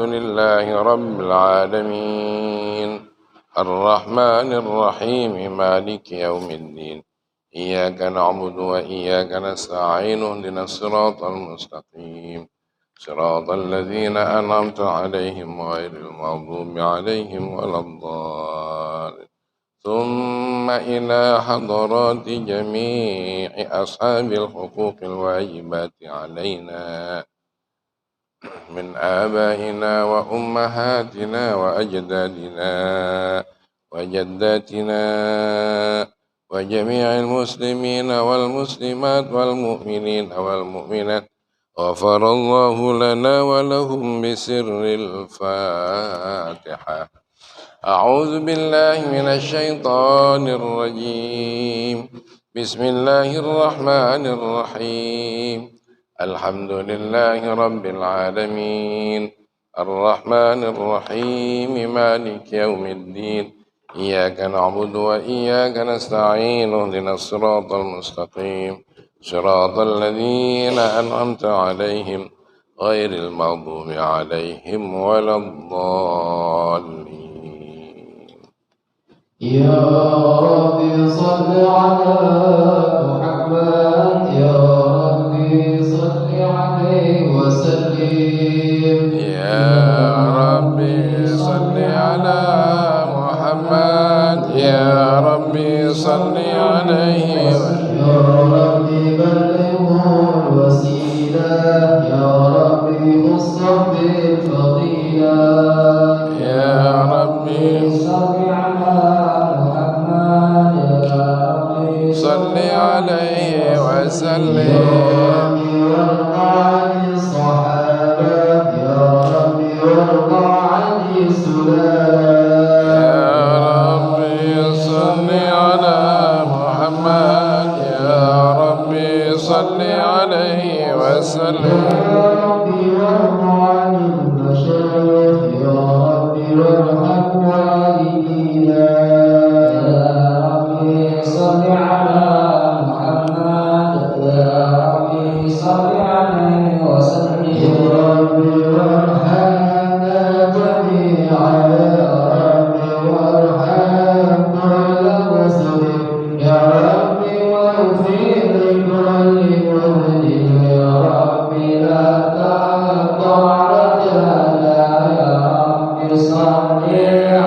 لله رب العالمين الرحمن الرحيم مالك يوم الدين إياك نعبد وإياك نستعين اهدنا الصراط المستقيم صراط الذين أنعمت عليهم غير المغضوب عليهم ولا الضالين ثم إلى حضرات جميع أصحاب الحقوق الواجبات علينا من آبائنا وأمهاتنا وأجدادنا وجداتنا وجميع المسلمين والمسلمات والمؤمنين والمؤمنات غفر الله لنا ولهم بسر الفاتحة. أعوذ بالله من الشيطان الرجيم. بسم الله الرحمن الرحيم. الحمد لله رب العالمين الرحمن الرحيم مالك يوم الدين إياك نعبد وإياك نستعين اهدنا الصراط المستقيم صراط الذين أنعمت عليهم غير المغضوب عليهم ولا الضالين. يا رب صل على محمد يا رب صل عليه وسلم يا رب صل على محمد يا رب صل عليه وسلم يا رب بلغه الوسيلة يا رب خص بالفضيلة يا رب صل على محمد يا رب صل عليه وسلم وارضى عن الصحابة يا رب وارضى عن السلالة يا رب صل على محمد يا رب صل عليه وسلم يا رب وارضى عن المشايخ يا رب وارحم والدينا يا رب صل على محمد يا رب صل عليه وسلم يا رب وارحمنا جميعا يا رب وارحم كل مسلم يا رب واغفر لكل مؤمن يا رب لا تقطع رجانا يا رب صل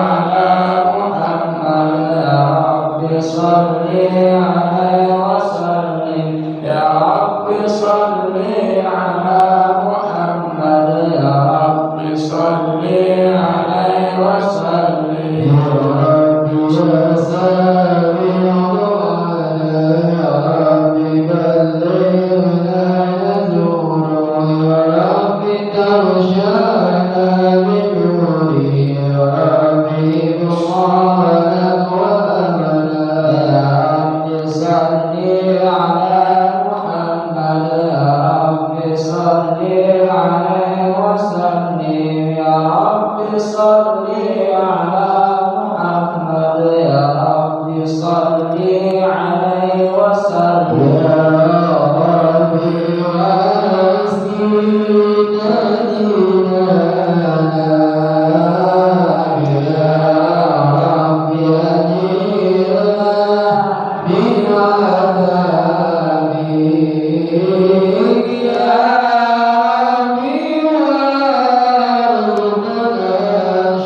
على محمد يا رب صل عليه وسلم يا رب صل على محمد يا رب صل عليه وسلم يا رب وسلم يا رب بلغنا نزوره يا رب ترشانا بنوره يا رب ضمانا وامنا يا رب صل على محمد يا رب صل عليه وسلم يا رب صل على محمد يا رب صل عليه وسلم يا رب واسقنا ديننا يا رب أجرنا من عذابك يا رب وارزقنا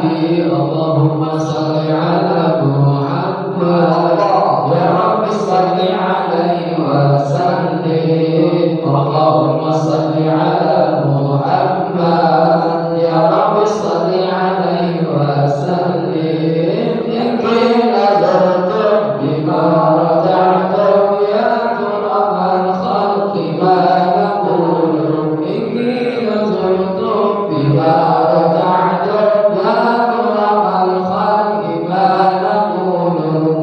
النبي اللهم صل على محمد يا رب صل عليه وسلم اللهم صل على محمد يا رب صل عليه وسلم إني نذرت بما رجعتم يا كرم الخلق ما نقول إني نذرت بما رجعتم يا كرم الخلق ما نقول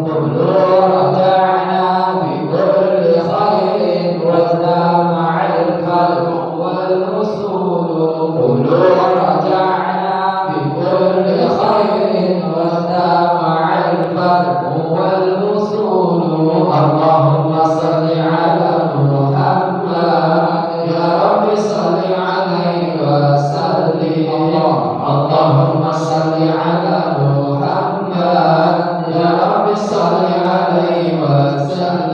قولوا رجعنا بكل خير وازدمع الخلق والرسول قولوا رجعنا بكل خير وازدمع الخلق والرسول اللهم صل على محمد يا رب صل عليه وسلم اللهم صل على محمد يا رب صل عليه وسلم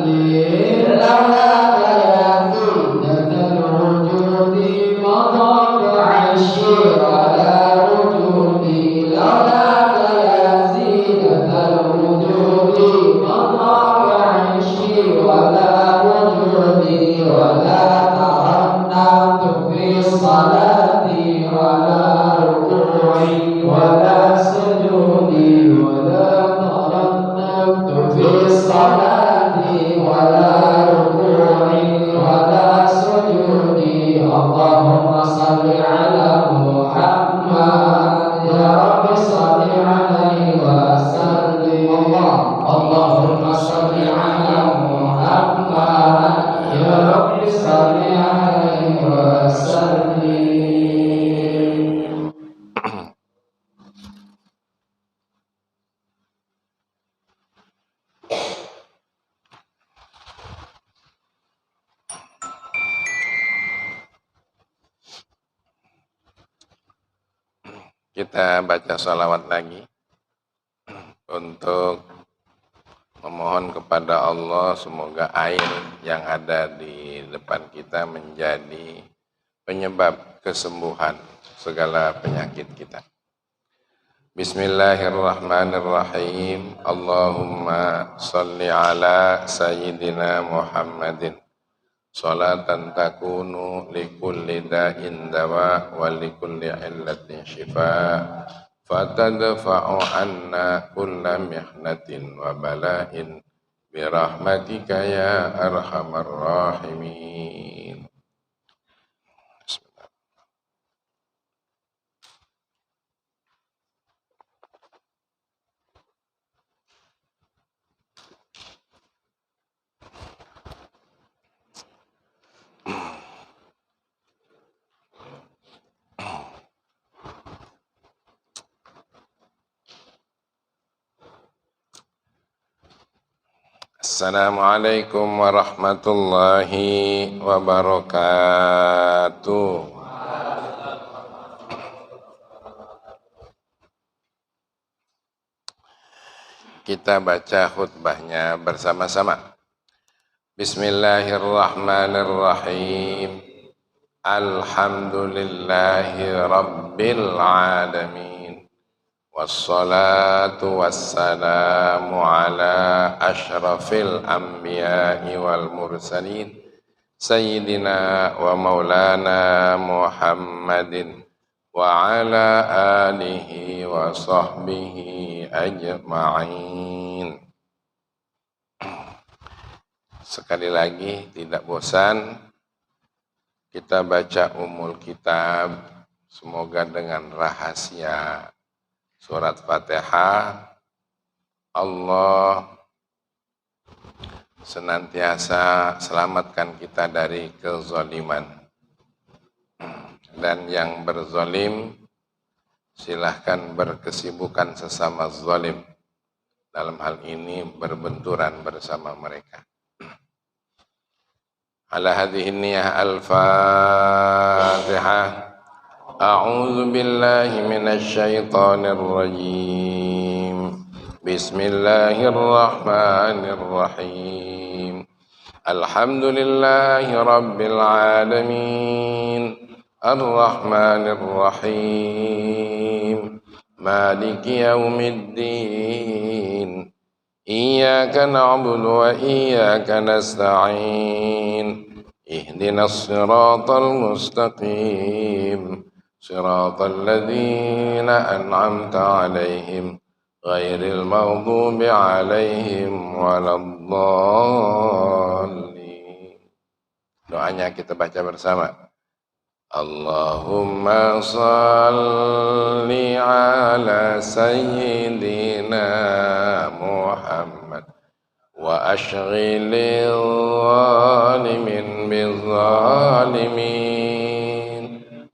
لولاك يا زينة الوجود مضى عشي على وجودي لولاك يا زينة الوجود مضى عشي ولا وجودي ولا ترنمت في صلاتي ولا ركوعي ولا سجودي ولا ترنمت في صلاتي ولا ركوعي ولا سجودي اللهم صل على محمد يا رب صل عليه وسلم اللهم صل على محمد يا رب صل عليه وسلم. Kita baca salawat lagi untuk memohon kepada Allah semoga air yang ada di depan kita menjadi penyebab kesembuhan segala penyakit kita. Bismillahirrahmanirrahim. Allahumma salli ala sayyidina Muhammadin salatan takunu likulli da'in dawa wa likulli illatin shifa fatadfa'u anna kulla mihnatin wa bala'in birahmatika ya arhamar rahimin. Assalamualaikum warahmatullahi wabarakatuh. Kita baca khutbahnya bersama-sama. Bismillahirrahmanirrahim. Alhamdulillahi rabbil alamin. Wassalatu wassalamu ala ashrafil anbiya'i wal mursalin Sayyidina wa maulana Muhammadin wa ala alihi wa sahbihi ajma'in. Sekali lagi tidak bosan kita baca umul kitab, semoga dengan rahasia surat Fatihah Allah senantiasa selamatkan kita dari kezaliman, dan yang berzalim silahkan berkesibukan sesama zalim, dalam hal ini berbenturan bersama mereka. Ala hadhihi niyah al-Fatihah. A'udzu billahi minasy syaithanir rajim. Bismillahirrahmanirrahim. Alhamdulillahi rabbil alamin. Ar-Rahmanir Rahim. مالك يوم الدين إياك نعبد وإياك نستعين اهدنا الصراط المستقيم صراط الذين أنعمت عليهم غير المغضوب عليهم ولا الضالين. Doanya kita baca bersama. Allahumma salli ala sayyidina Muhammad wa ashghilil zalimin bil zalimin.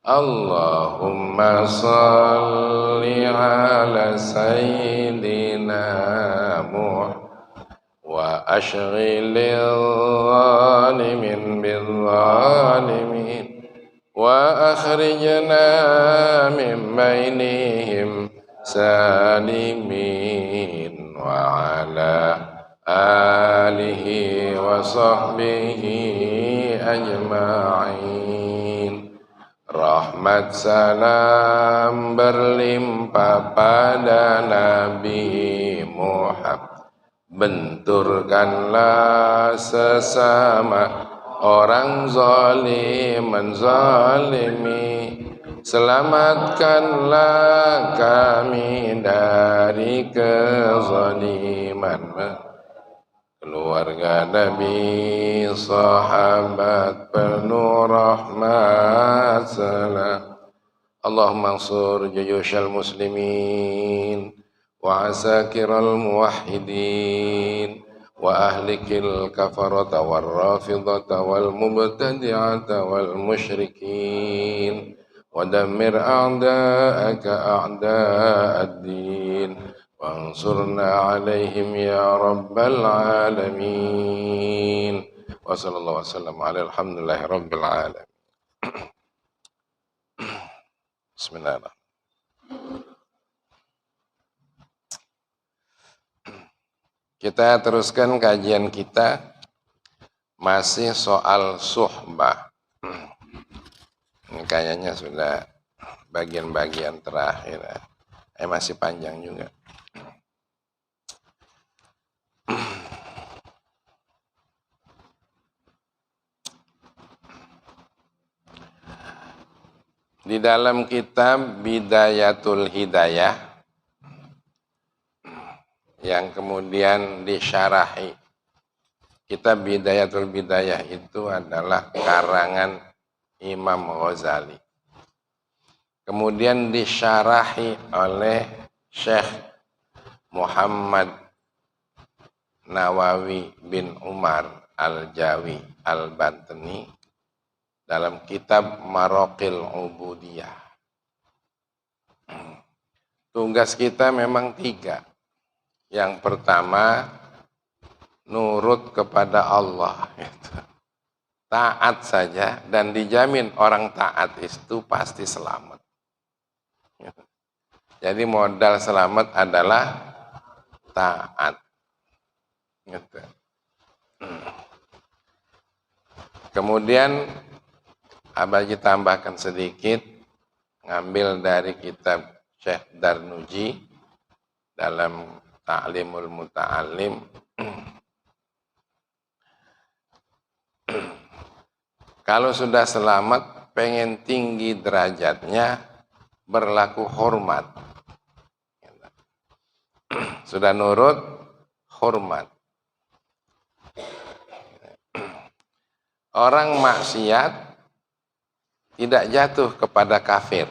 Allahumma salli ala sayyidina Muhammad wa ashghilil zalimin bil zalimin wa akhrijna min bainihim salimin wa ala alihi wa sahbihi ajma'in. Rahmat salam berlimpah pada Nabi Muhammad, benturkanlah sesama orang zalim menzalimi, selamatkanlah kami dari kezaliman. Keluarga Nabi, sahabat penuh rahmat salam. Allahumma ansur juyushal muslimin wa asakiral muwahhidin wa ahlikil kafarata wal rafidata wal mubtadi'ata wal musyrikin wa dammir a'da'aka a'da'ad din wansurna alaihim ya rabbal alamin. Wa sallallahu wasallam ala alhamdulillahi rabbil alamin. Bismillahirrahmanirrahim. Kita teruskan kajian kita, masih soal suhbah. Ini kayaknya sudah bagian-bagian terakhir. Masih panjang juga. Di dalam kitab Bidayatul Hidayah yang kemudian disyarahi, kitab Bidayatul Bidayah itu adalah karangan Imam Ghazali, kemudian disyarahi oleh Syekh Muhammad Nawawi bin Umar Al-Jawi Al-Bantani dalam kitab Maraqil Ubudiyah. Tugas kita memang 3. Yang pertama, nurut kepada Allah, taat saja, dan dijamin orang taat itu pasti selamat. Jadi modal selamat adalah taat. Kemudian Abaji tambahkan sedikit, ngambil dari kitab Syekh Darnuji dalam Ta'limul Muta'allim. Kalau sudah selamat, pengen tinggi derajatnya, berlaku hormat. Sudah nurut, hormat. Orang maksiat tidak jatuh kepada kafir.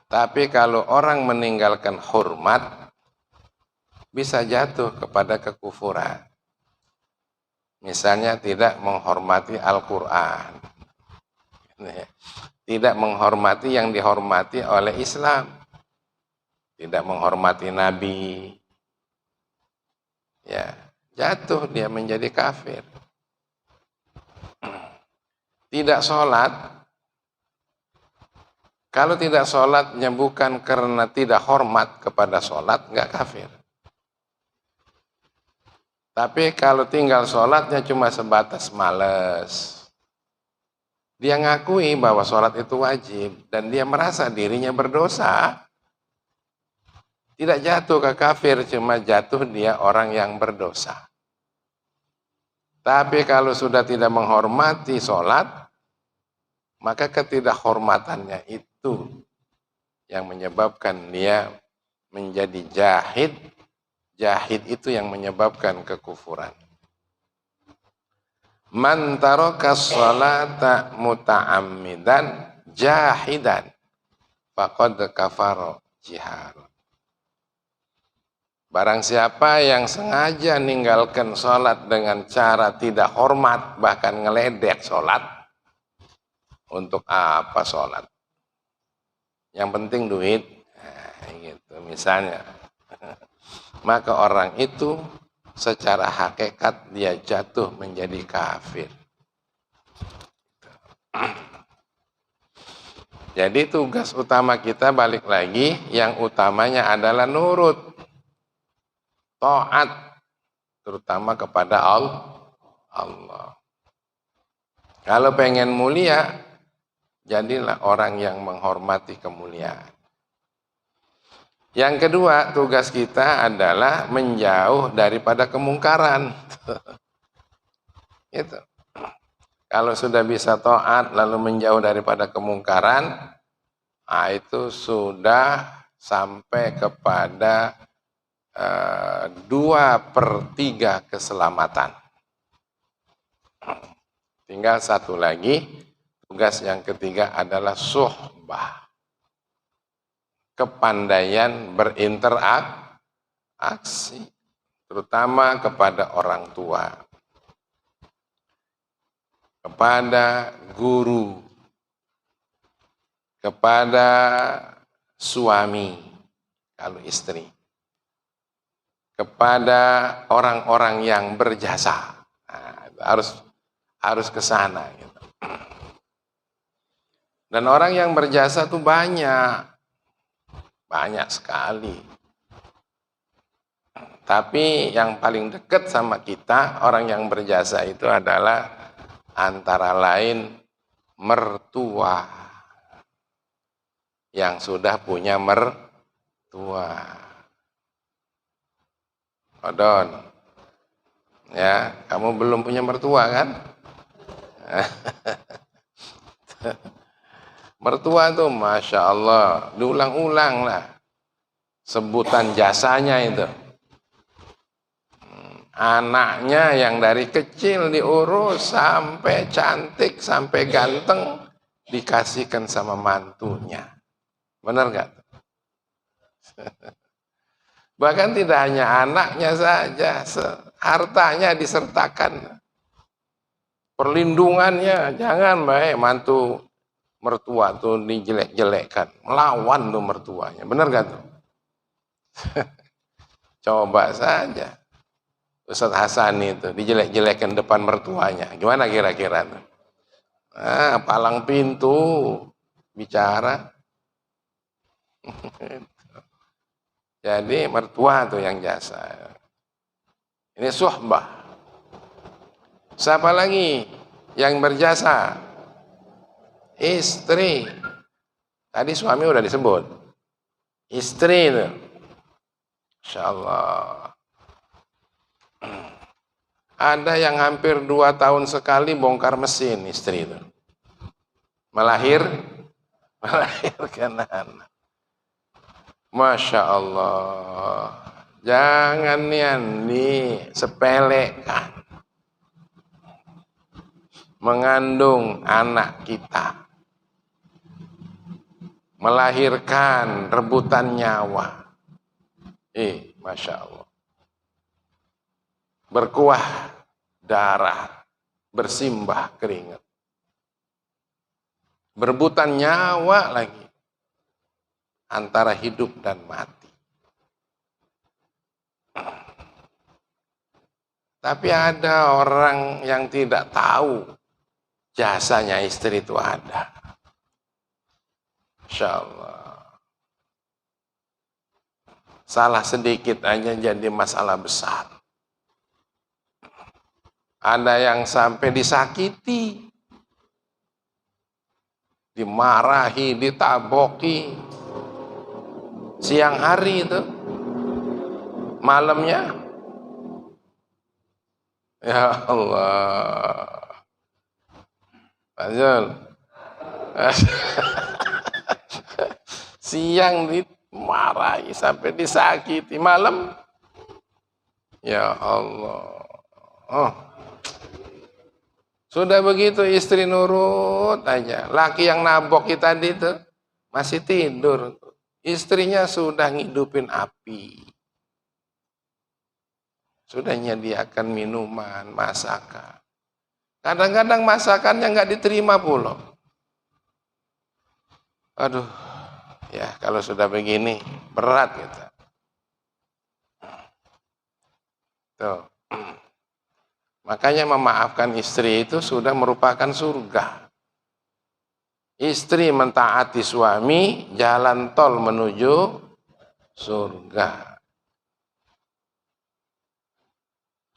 Tapi kalau orang meninggalkan hormat, bisa jatuh kepada kekufuran. Misalnya tidak menghormati Al-Quran, tidak menghormati yang dihormati oleh Islam, tidak menghormati Nabi, ya jatuh dia menjadi kafir. Tidak sholat, kalau tidak sholatnya bukan karena tidak hormat kepada sholat, nggak kafir. Tapi kalau tinggal sholatnya cuma sebatas males, dia ngakui bahwa sholat itu wajib dan dia merasa dirinya berdosa, Tidak jatuh ke kafir, cuma jatuh dia orang yang berdosa. Tapi kalau sudah tidak menghormati sholat, maka ketidakhormatannya itu yang menyebabkan dia menjadi jahid. Jahid itu yang menyebabkan kekufuran. Man taraka sholata muta'ammidan jahidan faqad kafara jihar. Barang siapa yang sengaja ninggalkan sholat dengan cara tidak hormat, bahkan ngeledek sholat, untuk apa sholat? Yang penting duit, nah, gitu misalnya. Maka orang itu secara hakikat dia jatuh menjadi kafir. Jadi tugas utama kita balik lagi, yang utamanya adalah nurut, taat, terutama kepada Allah. Kalau pengen mulia, jadilah orang yang menghormati kemuliaan. Yang kedua, tugas kita adalah menjauh daripada kemungkaran. Itu. Kalau sudah bisa taat lalu menjauh daripada kemungkaran, nah itu sudah sampai kepada 2/3 keselamatan. Tinggal satu lagi, tugas yang ketiga adalah suhbah. Kepandaian berinteraksi, terutama kepada orang tua, kepada guru, kepada suami, kalau istri, kepada orang-orang yang berjasa. Nah, harus ke sana gitu. Dan orang yang berjasa itu banyak sekali. Tapi yang paling dekat sama kita, orang yang berjasa itu adalah antara lain mertua yang sudah punya mertua. Odon, ya, kamu belum punya mertua kan? Mertua tuh Masya Allah, diulang-ulang lah sebutan jasanya itu. Anaknya yang dari kecil diurus sampai cantik, sampai ganteng, dikasihkan sama mantunya. Benar gak? Bahkan tidak hanya anaknya saja, hartanya disertakan. Perlindungannya, jangan baik mantu mertua tuh dijelek-jelekkan, melawan tuh mertuanya, benar gak tuh? Coba saja Ustaz Hasan itu dijelek-jelekkan depan mertuanya, gimana kira-kira tuh? Palang pintu bicara. Jadi mertua tuh yang jasa. Ini suhbah. Siapa lagi yang berjasa? Istri. Tadi suami udah disebut. Istri itu. Insya Allah. Ada yang hampir 2 tahun sekali bongkar mesin istri itu. Melahirkan anak. Masya Allah. Jangan yang disepelekan. Mengandung anak kita, melahirkan, rebutan nyawa. Masya Allah. Berkuah darah, bersimbah keringat. Berebutan nyawa lagi. Antara hidup dan mati. Tapi ada orang yang tidak tahu jasanya istri itu ada. Insya Allah. Salah sedikit aja jadi masalah besar. Ada yang sampai disakiti, dimarahi, ditaboki, siang hari itu. malamnya, ya Allah, Azul, siang dimarahi sampai disakiti, malam, ya Allah, oh, sudah begitu istri nurut aja, laki yang nabok kita tadi itu masih tidur, istrinya sudah ngidupin api. Sudah menyediakan minuman, masakan. Kadang-kadang masakannya nggak diterima pula. Aduh, ya kalau sudah begini berat kita. Tuh. Makanya memaafkan istri itu sudah merupakan surga. Istri mentaati suami, jalan tol menuju surga.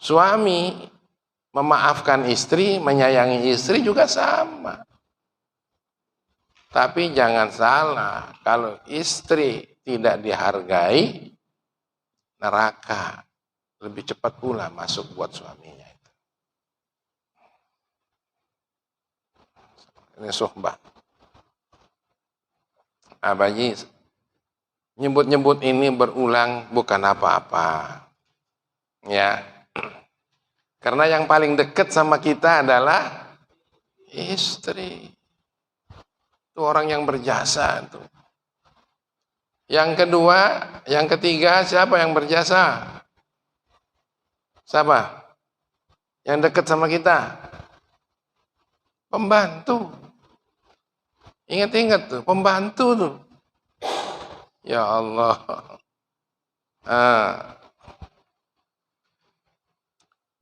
Suami memaafkan istri, menyayangi istri juga sama. Tapi jangan salah, kalau istri tidak dihargai, neraka lebih cepat pula masuk buat suaminya itu. Ini suhbah. Abaji, nyebut-nyebut ini berulang bukan apa-apa. Ya. Karena yang paling dekat sama kita adalah istri. Itu orang yang berjasa itu. Yang kedua, yang ketiga, siapa yang berjasa? Siapa? Yang dekat sama kita? Pembantu. Ingat-ingat tuh, pembantu tuh. Ya Allah.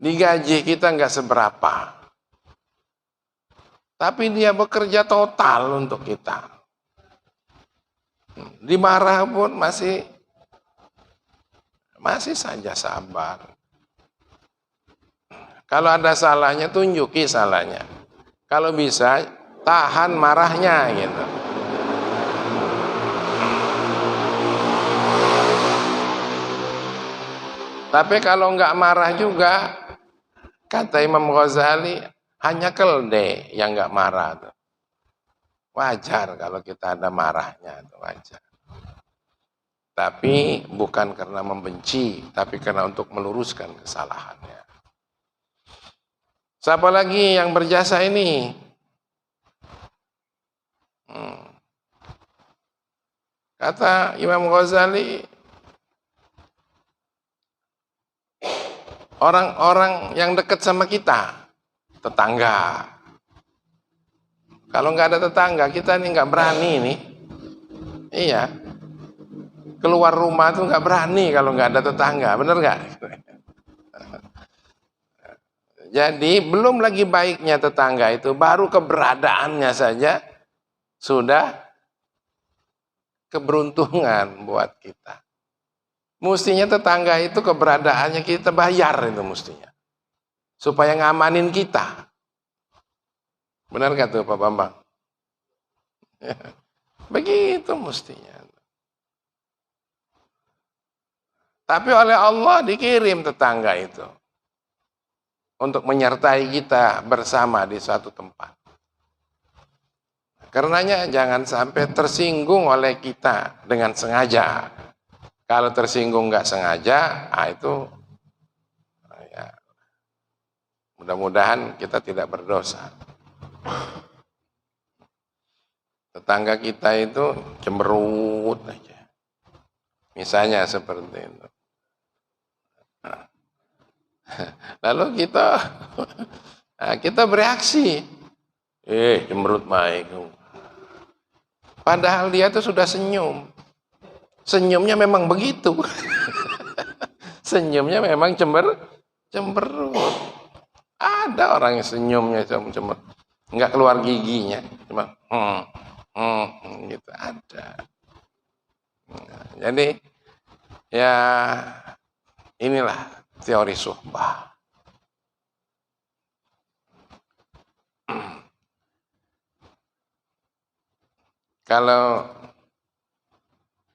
Digaji kita nggak seberapa. Tapi dia bekerja total untuk kita. Dimarah pun masih saja sabar. Kalau ada salahnya, tunjuki salahnya. Kalau bisa, tahan marahnya gitu. Tapi kalau nggak marah juga, kata Imam Ghazali, hanya keledai yang nggak marah. Tuh. Wajar kalau kita ada marahnya, tuh wajar. Tapi bukan karena membenci, tapi karena untuk meluruskan kesalahannya. Siapa lagi yang berjasa ini? Kata Imam Ghazali, orang-orang yang dekat sama kita, tetangga. Kalau nggak ada tetangga, kita ini nggak berani nih. Iya. Keluar rumah tuh nggak berani kalau nggak ada tetangga, bener nggak? Jadi belum lagi baiknya tetangga itu, baru keberadaannya saja sudah keberuntungan buat kita. Mestinya tetangga itu keberadaannya kita bayar itu mestinya. Supaya ngamanin kita. Benar gak tuh Pak Bambang? Begitu mestinya. Tapi oleh Allah dikirim tetangga itu. Untuk menyertai kita bersama di suatu tempat. Karenanya jangan sampai tersinggung oleh kita dengan sengaja. Kalau tersinggung nggak sengaja, itu ya, mudah-mudahan kita tidak berdosa. Tetangga kita itu cemberut aja. Misalnya seperti itu. Lalu kita bereaksi. Cemberut baik. Padahal dia itu sudah senyum. Senyumnya memang begitu. Senyumnya memang cemberut. Ada orang yang senyumnya cemberut. Enggak keluar giginya. Cuma gitu ada. Jadi ya inilah teori suhbah. Kalau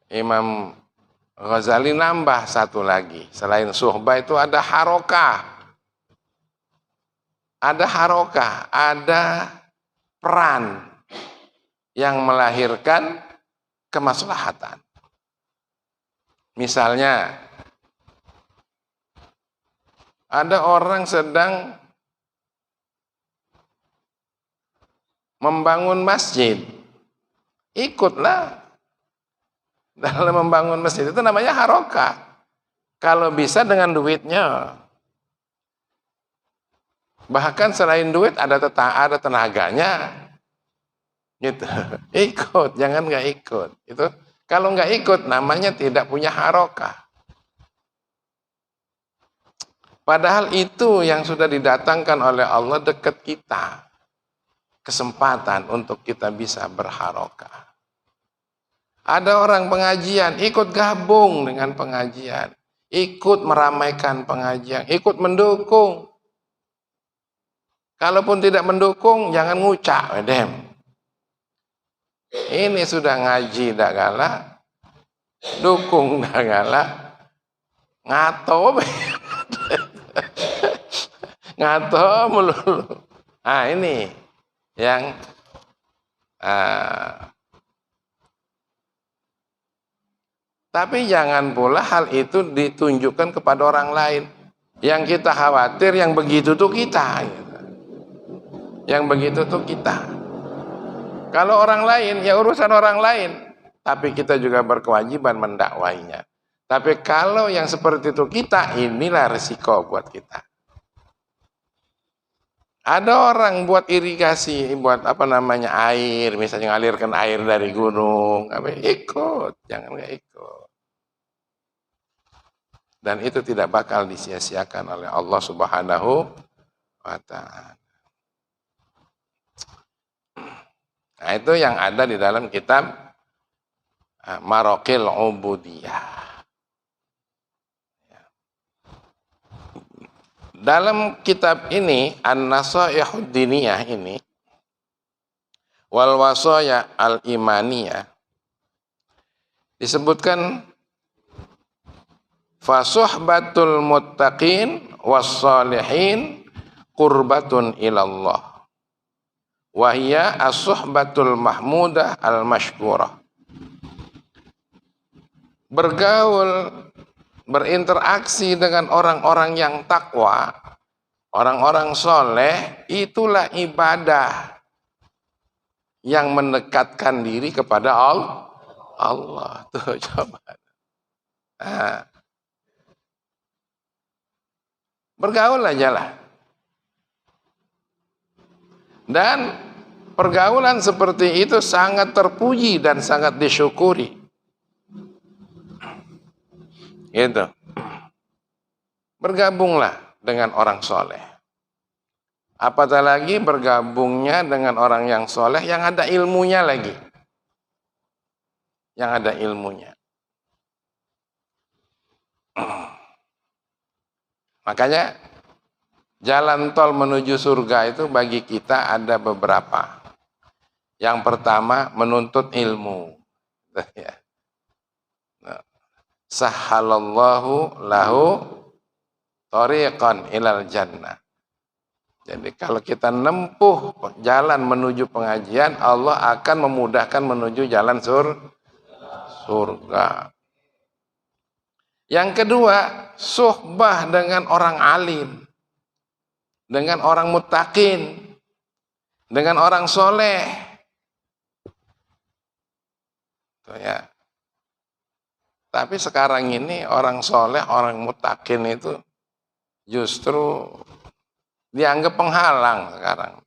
Imam Ghazali nambah satu lagi. Selain suhbah itu ada harokah. Ada harokah, ada peran yang melahirkan kemaslahatan. Misalnya, ada orang sedang membangun masjid. Ikutlah dalam membangun masjid, itu namanya harokah. Kalau bisa dengan duitnya. Bahkan selain duit ada tenaganya. Gitu. Ikut, jangan nggak ikut. Itu kalau nggak ikut namanya tidak punya harokah. Padahal itu yang sudah didatangkan oleh Allah dekat kita. Kesempatan untuk kita bisa berharokah. Ada orang pengajian, ikut gabung dengan pengajian. Ikut meramaikan pengajian, ikut mendukung. Kalaupun tidak mendukung, jangan ngucap, dem. Ini sudah ngaji dak galak, dukung dak galak, ngato, ngato melulu. Nah ini yang tapi jangan pula hal itu ditunjukkan kepada orang lain. Yang kita khawatir yang begitu tuh kita. Yang begitu tuh kita. Kalau orang lain, ya urusan orang lain. Tapi kita juga berkewajiban mendakwainya. Tapi kalau yang seperti itu kita, inilah resiko buat kita. Ada orang buat irigasi, buat air, misalnya ngalirkan air dari gunung, ikut, jangan nggak ikut. Dan itu tidak bakal disia-siakan oleh Allah Subhanahu wa Ta'ala. Nah, itu yang ada di dalam kitab Maraqil Ubudiyah. Dalam kitab ini An-Nasaihud Diniyah ini wal Wasaya Al-Imaniyah disebutkan fasuhbatul muttaqin was-salihin qurbatun ilallah. Wahia as-suhbatul mahmudah al-mashkurah. Bergaul, berinteraksi dengan orang-orang yang takwa, orang-orang soleh, itulah ibadah yang mendekatkan diri kepada Allah. Tuh coba. Nah. Bergaul aja lah. Dan pergaulan seperti itu sangat terpuji dan sangat disyukuri. Gitu. Bergabunglah dengan orang soleh. Apatah lagi bergabungnya dengan orang yang soleh yang ada ilmunya lagi. Yang ada ilmunya. Makanya jalan tol menuju surga itu bagi kita ada beberapa. Yang pertama menuntut ilmu. Sahhalallahu lahu thariqan ilal jannah. Jadi kalau kita nempuh jalan menuju pengajian, Allah akan memudahkan menuju jalan surga. Yang kedua, suhbah dengan orang alim, dengan orang muttaqin, dengan orang soleh. Tuh ya. Tapi sekarang ini orang soleh, orang muttaqin itu justru dianggap penghalang sekarang.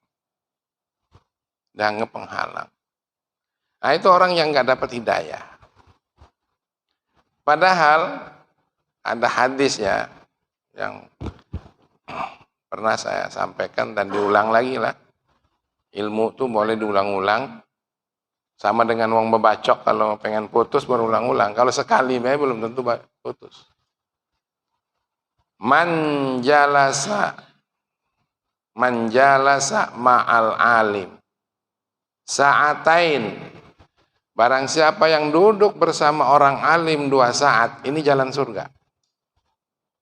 Dianggap penghalang. Nah itu orang yang nggak dapat hidayah. Padahal ada hadis ya yang pernah saya sampaikan dan diulang lagi lah. Ilmu itu boleh diulang-ulang. Sama dengan uang bebacok, kalau pengen putus berulang-ulang. Kalau sekali belum tentu putus. Manjalasa ma'al alim sa'atain Barang siapa yang duduk bersama orang alim 2 saat, ini jalan surga.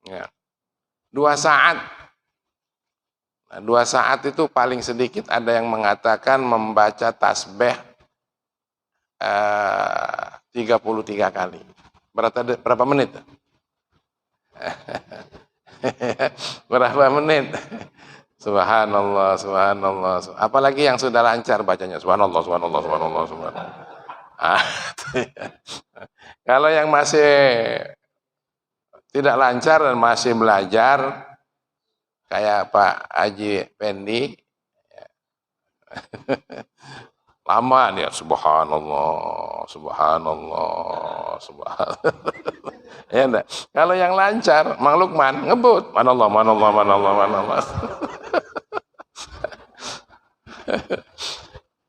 Ya. 2 saat. Nah, 2 saat itu paling sedikit ada yang mengatakan membaca tasbih 33 kali. Berapa menit? Berapa menit? Subhanallah, subhanallah. Apalagi yang sudah lancar bacanya. Subhanallah, subhanallah, subhanallah, subhanallah. Kalau yang masih tidak lancar dan masih belajar, kayak Pak Haji Pendi, lama dia subhanallah, subhanallah, subhanallah. Ya enggak? Kalau yang lancar, Mang Lukman ngebut, manallah, manallah, manallah, manallah.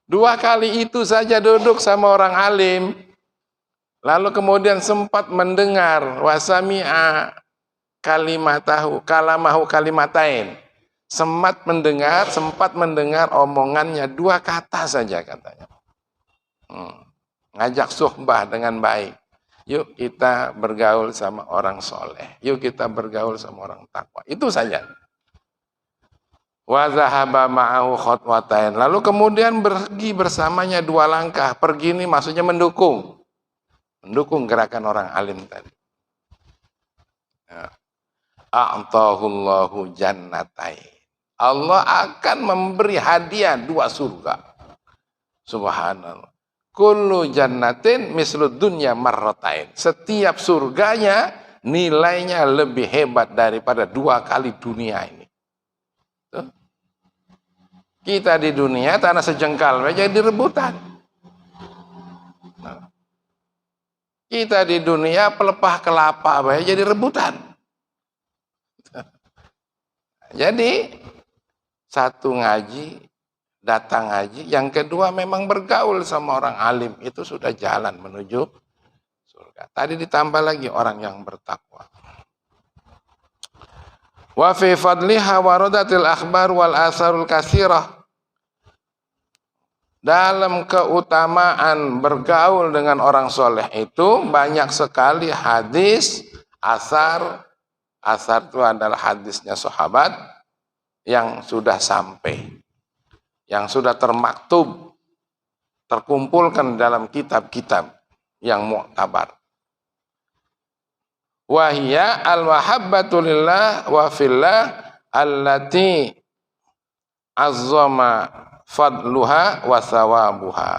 2 kali itu saja duduk sama orang alim, lalu kemudian sempat mendengar wasami'a kalamahu kalimatain. Sempat mendengar omongannya 2 kata saja katanya. Ngajak suhbah dengan baik. Yuk kita bergaul sama orang soleh. Yuk kita bergaul sama orang takwa. Itu saja. Wa zahaba ma'ahu khotwatain. Lalu kemudian pergi bersamanya 2 langkah. Pergi ini maksudnya mendukung. Mendukung gerakan orang alim tadi. A'tahullahu jannatain. Allah akan memberi hadiah 2 surga. Subhanallah. Kullu jannatin mislud dunya marratain. Setiap surganya nilainya lebih hebat daripada 2 kali dunia ini. Tuh. Kita di dunia tanah sejengkal jadi rebutan. Nah. Kita di dunia pelepah kelapa jadi rebutan. Jadi satu ngaji, datang ngaji, yang kedua memang bergaul sama orang alim, itu sudah jalan menuju surga. Tadi ditambah lagi orang yang bertakwa. Wa fi fadliha waradatil akhbar wal asarul katsirah. Dalam keutamaan bergaul dengan orang soleh itu banyak sekali hadis, asar. Asar itu adalah hadisnya sahabat yang sudah sampai, yang sudah termaktub, terkumpulkan dalam kitab-kitab yang mu'tabar. Wahia al-wahabbatu lillah wa fillah allati azzama fadluha wa thawabuha.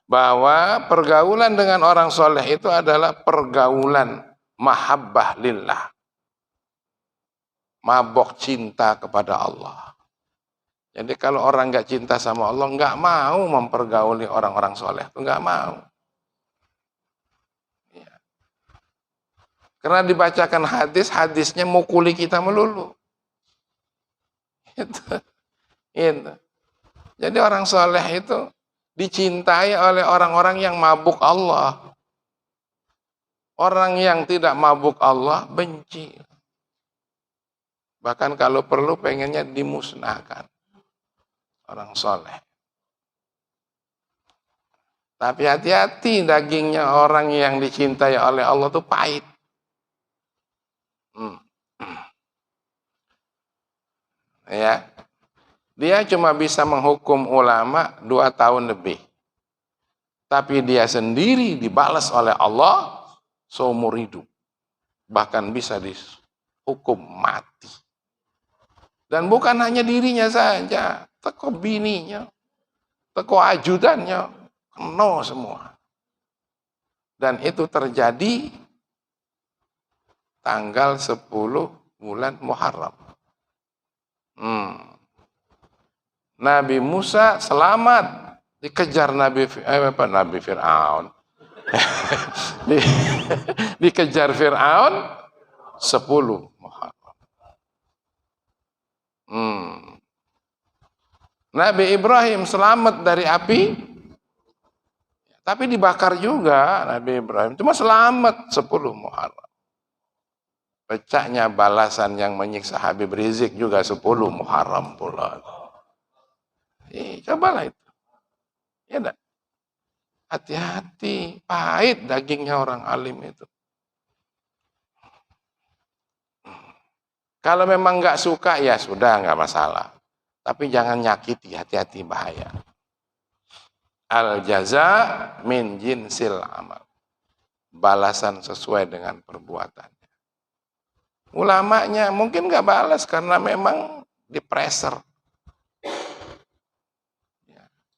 Bahwa pergaulan dengan orang soleh itu adalah pergaulan mahabbah lillah. Mabok cinta kepada Allah. Jadi kalau orang nggak cinta sama Allah, nggak mau mempergauli orang-orang soleh, itu nggak mau. Ya. Karena dibacakan hadis, hadisnya mukuli kita melulu. Itu. Jadi orang soleh itu dicintai oleh orang-orang yang mabuk Allah. Orang yang tidak mabuk Allah benci. Bahkan kalau perlu pengennya dimusnahkan. Orang soleh. Tapi hati-hati, dagingnya orang yang dicintai oleh Allah itu pahit. Ya. Dia cuma bisa menghukum ulama 2 tahun lebih. Tapi dia sendiri dibalas oleh Allah seumur hidup. Bahkan bisa dihukum mati. Dan bukan hanya dirinya saja, teko bininya, teko ajudannya, kena semua. Dan itu terjadi tanggal 10 bulan Muharram. Nabi Musa selamat dikejar Nabi Fir'aun. Dikejar Fir'aun 10 Muharram. Nabi Ibrahim selamat dari api, tapi dibakar juga Nabi Ibrahim. Cuma selamat 10 Muharram. Pecahnya balasan yang menyiksa Habib Rizik juga 10 Muharram pula. Cobalah itu. Ya enggak? Hati-hati, pahit dagingnya orang alim itu. Kalau memang nggak suka ya sudah, nggak masalah. Tapi jangan nyakiti, hati-hati, bahaya. Al jaza min jinsil amal. Balasan sesuai dengan perbuatannya. Ulamanya mungkin nggak balas karena memang dipreser.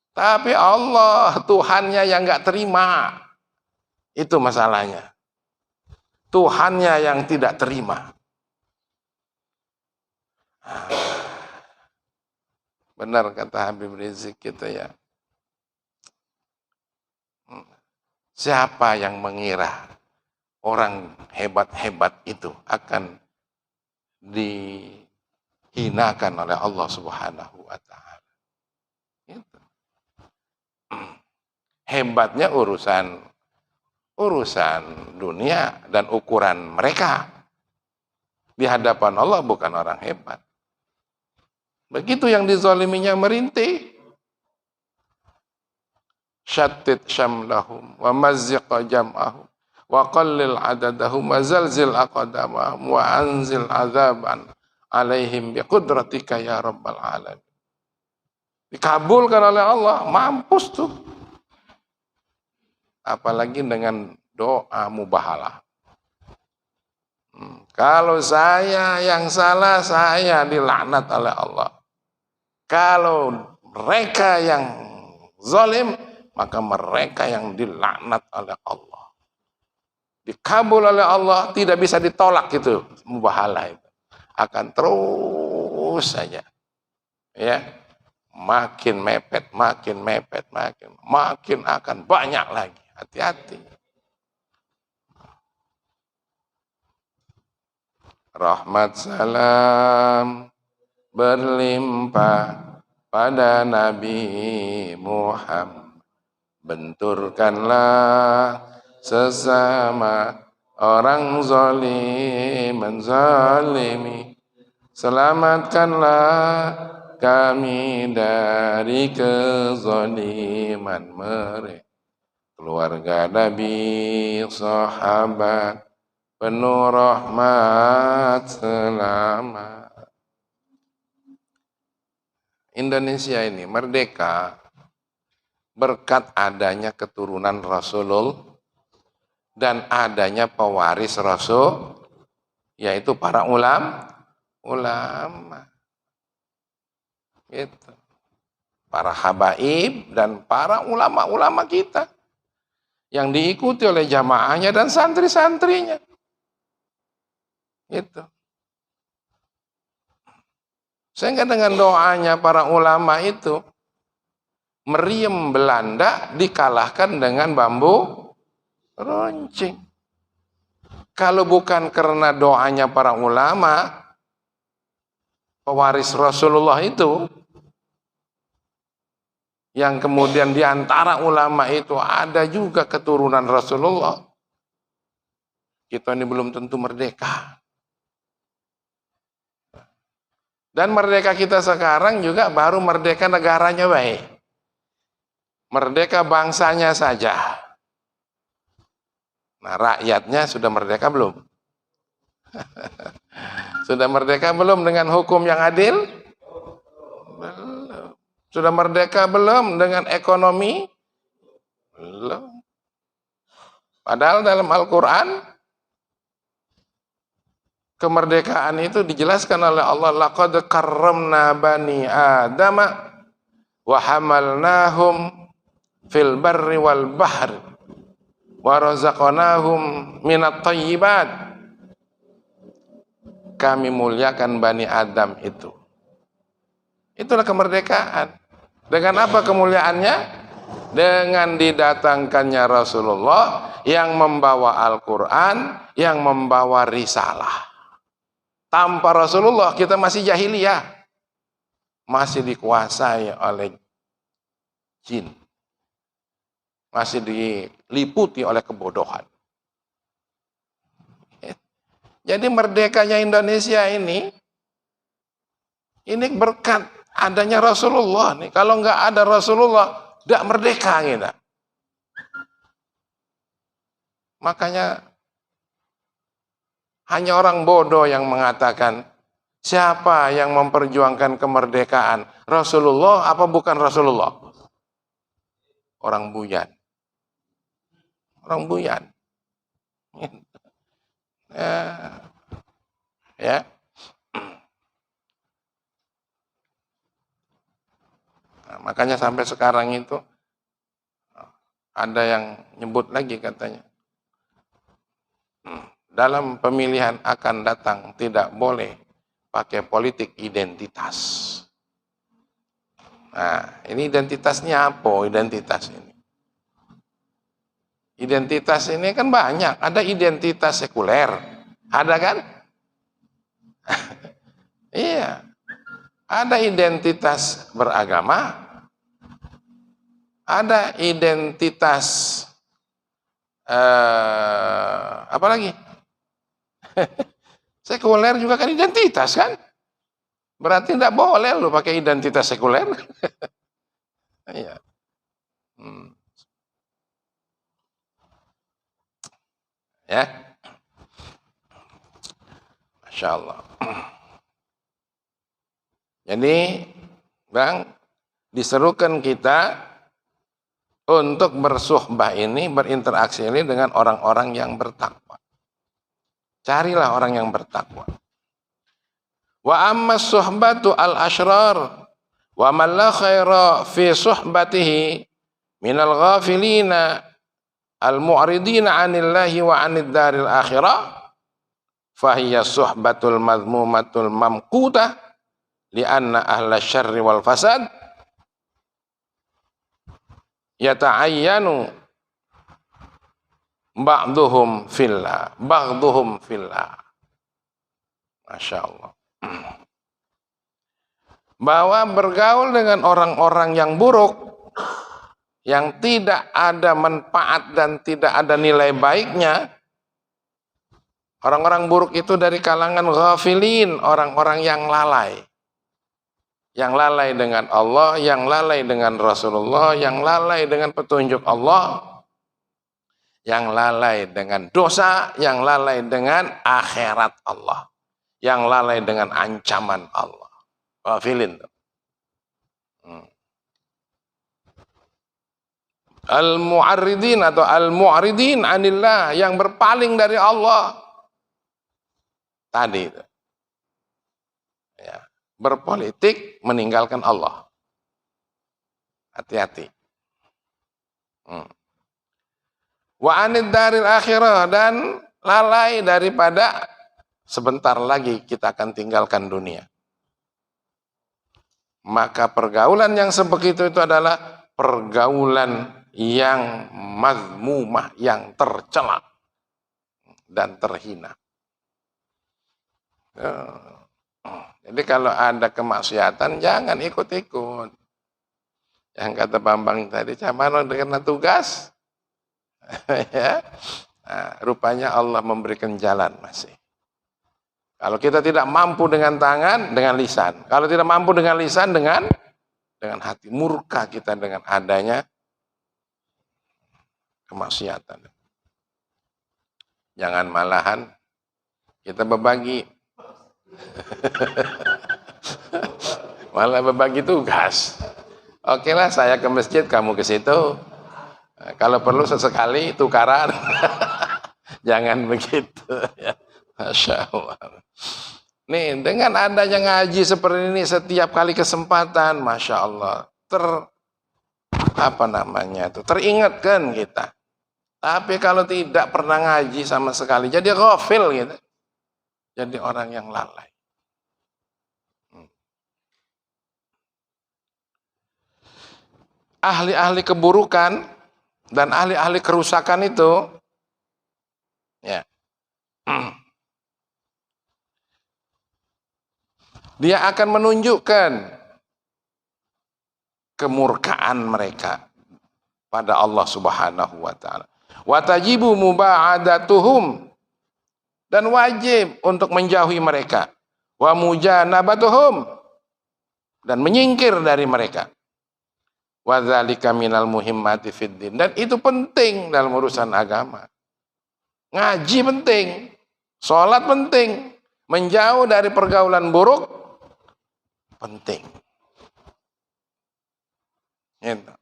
Tapi Allah, Tuhannya yang nggak terima. Itu masalahnya. Tuhannya yang tidak terima. Benar kata Habib Rizik gitu ya. Siapa yang mengira orang hebat-hebat itu akan dihinakan oleh Allah Subhanahu wa taala. Gitu. Hebatnya urusan dunia dan ukuran mereka. Di hadapan Allah bukan orang hebat. Begitu yang dizaliminya merintih. Syattit syamlahum wa mazziqa jam'ahum wa qallil adadahum wa zalzil aqdamahum wa anzil azaban alaihim biqudratika ya rabbal alamin. Dikabulkan oleh Allah, mampus tuh. Apalagi dengan doa mubahalah. Kalau saya yang salah, saya dilaknat oleh Allah. Kalau mereka yang zalim, maka mereka yang dilaknat oleh Allah. Dikabul oleh Allah, tidak bisa ditolak itu mubahalah itu. Akan terus saja. Ya. Makin mepet, makin akan banyak lagi. Hati-hati. Rahmat salam berlimpah pada Nabi Muhammad. Benturkanlah sesama orang zalim menzalimi. Selamatkanlah kami dari kezaliman mereka. Keluarga Nabi, sahabat, penuh rahmat selamat. Indonesia ini merdeka berkat adanya keturunan Rasulullah dan adanya pewaris Rasul, yaitu para ulama. Gitu. Para habaib dan para ulama-ulama kita yang diikuti oleh jamaahnya dan santri-santrinya. Gitu. Sehingga dengan doanya para ulama itu, meriam Belanda dikalahkan dengan bambu runcing. Kalau bukan karena doanya para ulama, pewaris Rasulullah itu, yang kemudian diantara ulama itu ada juga keturunan Rasulullah, kita ini belum tentu merdeka. Dan merdeka kita sekarang juga baru merdeka negaranya baik. Merdeka bangsanya saja. Nah, rakyatnya sudah merdeka belum? Sudah merdeka belum dengan hukum yang adil? Belum. Sudah merdeka belum dengan ekonomi? Belum. Padahal dalam Al-Quran, kemerdekaan itu dijelaskan oleh Allah. Laqad karramna bani Adama wa hamalnahum fil barri wal bahri wa razaqnahum minat thayyibat. Kami muliakan Bani Adam itu. Itulah kemerdekaan. Dengan apa kemuliaannya? Dengan didatangkannya Rasulullah yang membawa Al-Quran, yang membawa risalah. Tanpa Rasulullah kita masih jahiliyah. Masih dikuasai oleh jin. Masih diliputi oleh kebodohan. Jadi merdekanya Indonesia ini berkat adanya Rasulullah nih. Kalau nggak ada Rasulullah, tidak merdeka kita. Makanya hanya orang bodoh yang mengatakan, siapa yang memperjuangkan kemerdekaan? Rasulullah apa bukan Rasulullah? Orang buyan. Orang buyan. Ya. Nah, makanya sampai sekarang itu ada yang nyebut lagi katanya, dalam pemilihan akan datang tidak boleh pakai politik identitas. Nah, ini identitasnya apa? Identitas ini. Identitas ini kan banyak. Ada identitas sekuler. Ada kan? Iya. Ada identitas beragama. Ada identitas apa lagi? Sekuler juga kan identitas kan? Berarti tidak boleh lo pakai identitas sekuler. Iya. Ya. Masya Allah. Jadi, Bang, diserukan kita untuk bersuhbah ini, berinteraksi ini dengan orang-orang yang bertakwa. Carilah orang yang bertakwa. Wa amma suhbatu al-ashrar wa man la khaira fi suhbatihi minal ghafilina al-mu'ridina 'anillahi wa 'anid daril akhirah fahiya suhbatul madhmumatul mamqutah li'anna ahla syarri wal fasad yata'ayyanu ba'duhum fillah. Masya Allah. Bahwa bergaul dengan orang-orang yang buruk, yang tidak ada manfaat dan tidak ada nilai baiknya. Orang-orang buruk itu dari kalangan ghafilin, orang-orang yang lalai. Yang lalai dengan Allah, yang lalai dengan Rasulullah, yang lalai dengan petunjuk Allah, yang lalai dengan dosa, yang lalai dengan akhirat Allah, yang lalai dengan ancaman Allah. Ghafilin. Al-mu'arridin atau al-mu'ridin anillah, yang berpaling dari Allah. Tadi itu. Ya, berpolitik meninggalkan Allah. Hati-hati. Wa anid daril akhirah, dan lalai daripada sebentar lagi kita akan tinggalkan dunia. Maka pergaulan yang sebegitu itu adalah pergaulan yang mazmumah, yang tercela dan terhina. Jadi kalau ada kemaksiatan jangan ikut-ikut. Yang kata Bambang tadi, camano dengan tugas. Ya. Nah, rupanya Allah memberikan jalan masih. Kalau kita tidak mampu dengan tangan, dengan lisan. Kalau tidak mampu dengan lisan, dengan hati. Murka kita dengan adanya kemaksiatan. Jangan malahan kita berbagi. Malah berbagi tugas. Oke lah, saya ke masjid, kamu ke situ. Kalau perlu sesekali tukaran. Jangan begitu ya. Masya Allah. Nih, dengan adanya ngaji seperti ini setiap kali kesempatan, Masya Allah, teringatkan kita. Tapi kalau tidak pernah ngaji sama sekali, jadi ghafil gitu. Jadi orang yang lalai. Ahli-ahli keburukan dan ahli-ahli kerusakan itu, ya, dia akan menunjukkan kemurkaan mereka pada Allah Subhanahu wa taala. Wa tajibu muba'adatuhum, dan wajib untuk menjauhi mereka. Wa mujanabatuhum, dan menyingkir dari mereka. Wa dzalika minal muhimmati fid din, dan itu penting dalam urusan agama. Ngaji penting, sholat penting, menjauh dari pergaulan buruk penting. Gitu.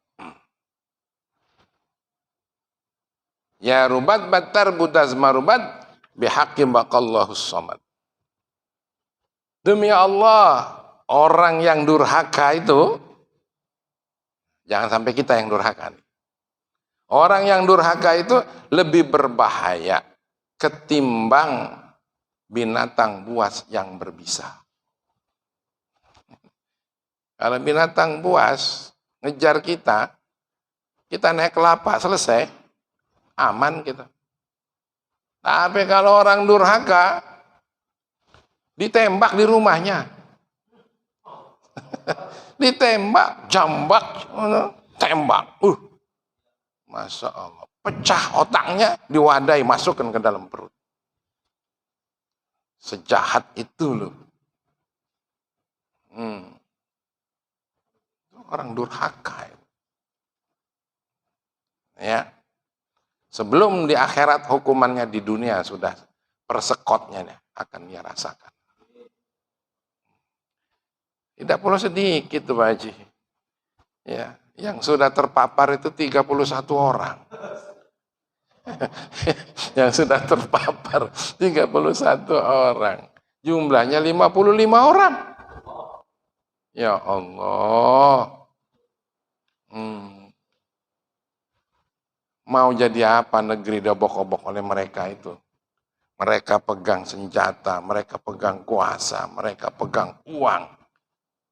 Ya rubat batar butaz marubat bihaqqi baqallahus samad. Demi Allah, orang yang durhaka itu, jangan sampai kita yang durhaka. Orang yang durhaka itu lebih berbahaya ketimbang binatang buas yang berbisa. Kalau binatang buas ngejar kita, kita naik kelapa, selesai, aman kita. Tapi kalau orang durhaka, ditembak di rumahnya. Ditembak, jambak, tembak. Masya Allah. Pecah otaknya, diwadai, masukkan ke dalam perut. Sejahat itu loh. Orang durhaka. Ya. Sebelum di akhirat hukumannya di dunia sudah persekotnya akan dia rasakan. Tidak perlu sedikit tuh Pak Haji. Ya, yang sudah terpapar itu 31 orang. Yang sudah terpapar 31 orang. Jumlahnya 55 orang. Ya Allah. Mau jadi apa negeri diobok-obok oleh mereka itu? Mereka pegang senjata, mereka pegang kuasa, mereka pegang uang.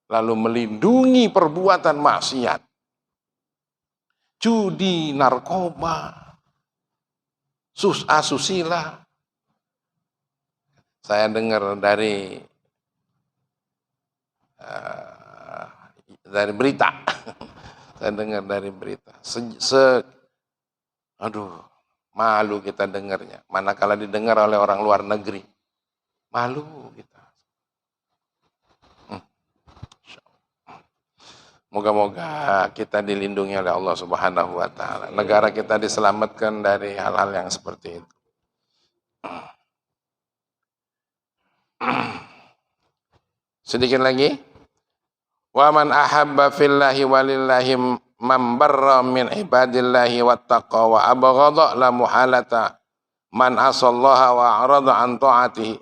Lalu melindungi perbuatan maksiat. Judi, narkoba, asusila. Saya dengar dari berita. Saya dengar dari berita. Aduh, malu kita dengarnya. Manakala didengar oleh orang luar negeri. Malu kita. Moga-moga kita dilindungi oleh Allah Subhanahu wa Ta'ala. Negara kita diselamatkan dari hal-hal yang seperti itu. Sedikit lagi. Wa man ahabba fillahi walillahi man barra min ibadillahi wattaqa wa abghadha la muhalata man asallaha wa arada an ta'atihi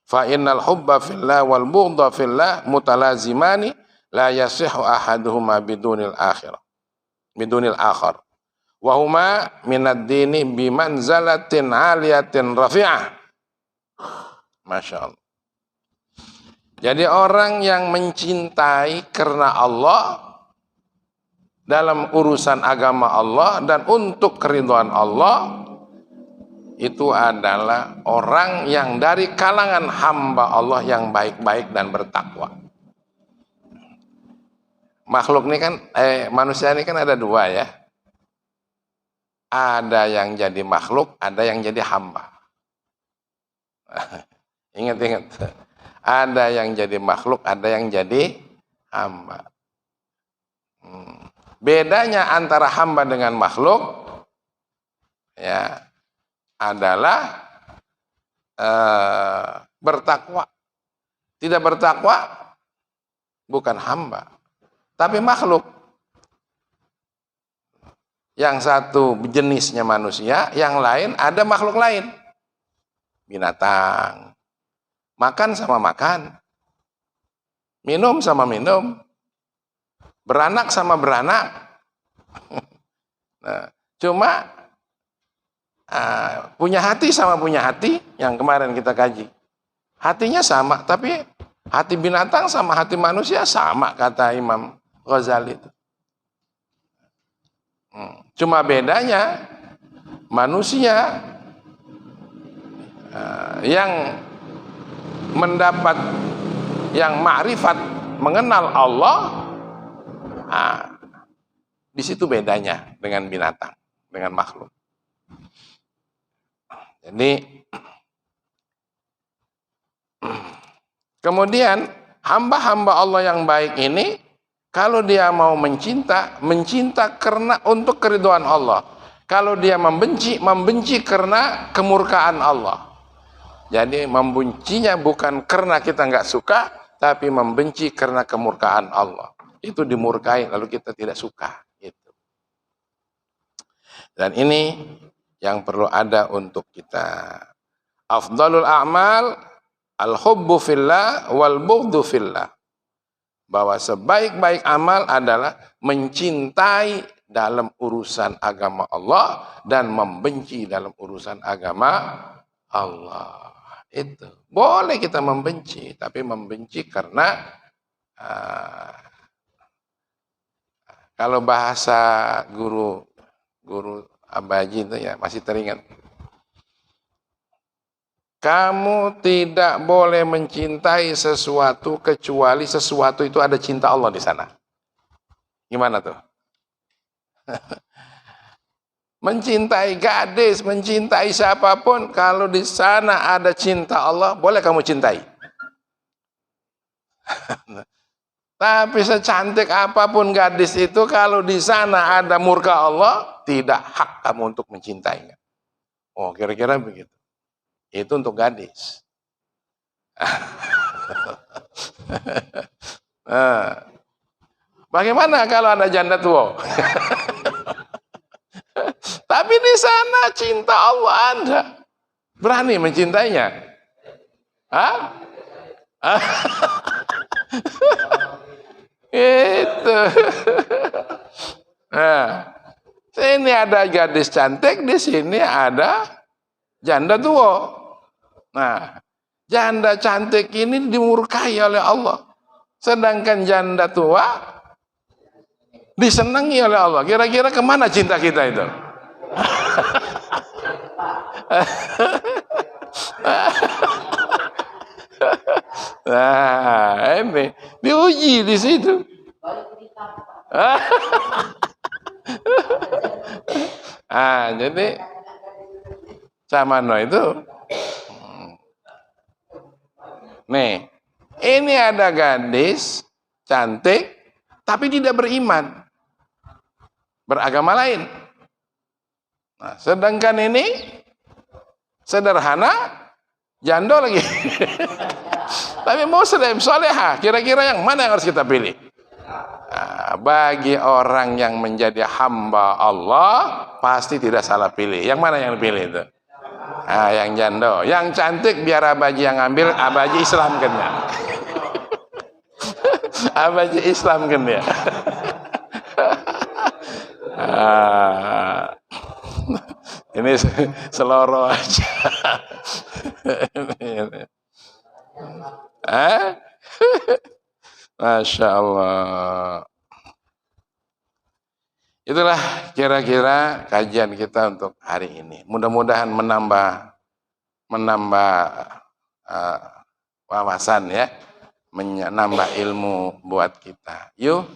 fa innal hubba fillah wal bughdha fillah mutalazimani la yasihu ahaduhuma bidunil akhir wa huma minad dini bimanzalatin aliyatin rafi'ah. Masya Allah. Jadi orang yang mencintai karena Allah dalam urusan agama Allah dan untuk keridhaan Allah itu adalah orang yang dari kalangan hamba Allah yang baik-baik dan bertakwa. Makhluk ini kan, manusia ini kan ada dua ya. Ada yang jadi makhluk, ada yang jadi hamba. Ingat-ingat. Ada yang jadi makhluk, ada yang jadi hamba. Bedanya antara hamba dengan makhluk ya adalah bertakwa. Tidak bertakwa bukan hamba, tapi makhluk. Yang satu jenisnya manusia, yang lain ada makhluk lain. Binatang. Makan sama makan. Minum sama minum. Beranak sama beranak. Nah, cuma punya hati sama punya hati yang kemarin kita kaji. Hatinya sama, tapi hati binatang sama hati manusia sama, kata Imam Ghazali itu. Cuma bedanya manusia yang mendapat yang ma'rifat mengenal Allah, di situ bedanya dengan binatang, dengan makhluk. Jadi kemudian hamba-hamba Allah yang baik ini, kalau dia mau mencinta karena untuk keridhaan Allah. Kalau dia membenci, membenci karena kemurkaan Allah. Jadi membencinya bukan karena kita nggak suka, tapi membenci karena kemurkaan Allah. Itu dimurkai, lalu kita tidak suka. Gitu. Dan ini yang perlu ada untuk kita. Afdalul a'mal al-hubbu fillah wal bughdu fillah. Bahwa sebaik-baik amal adalah mencintai dalam urusan agama Allah dan membenci dalam urusan agama Allah. Itu boleh kita membenci, tapi membenci karena kalau bahasa guru Abaji itu ya masih teringat. Kamu tidak boleh mencintai sesuatu kecuali sesuatu itu ada cinta Allah di sana. Gimana tuh? Mencintai gadis, mencintai siapapun, kalau di sana ada cinta Allah, boleh kamu cintai. Tapi secantik apapun gadis itu, kalau di sana ada murka Allah, tidak hak kamu untuk mencintainya. Oh, kira-kira begitu. Itu untuk gadis. Nah, bagaimana kalau ada janda tua? Tapi di sana cinta Allah ada. Berani mencintainya? Hah? Itu. Nah, sini ada gadis cantik, di sini ada janda tua. Nah, janda cantik ini dimurkai oleh Allah. Sedangkan janda tua disenangi oleh Allah. Kira-kira kemana cinta kita itu? Nah, ini diuji di situ. Jadi Camano itu, nih, ini ada gadis cantik, tapi tidak beriman, beragama lain. Nah, sedangkan ini sederhana, janda lagi. Tapi muslim, solehah. Kira-kira yang mana yang harus kita pilih? Nah, bagi orang yang menjadi hamba Allah, pasti tidak salah pilih. Yang mana yang dipilih itu? Nah, yang janda. Yang cantik biar Abaji yang ambil, Abaji Islamkan ya. Abaji Islamkan ya. Ini seloro aja. Masya Allah. Itulah kira-kira kajian kita untuk hari ini. Mudah-mudahan menambah wawasan ya, menambah ilmu buat kita. Yuk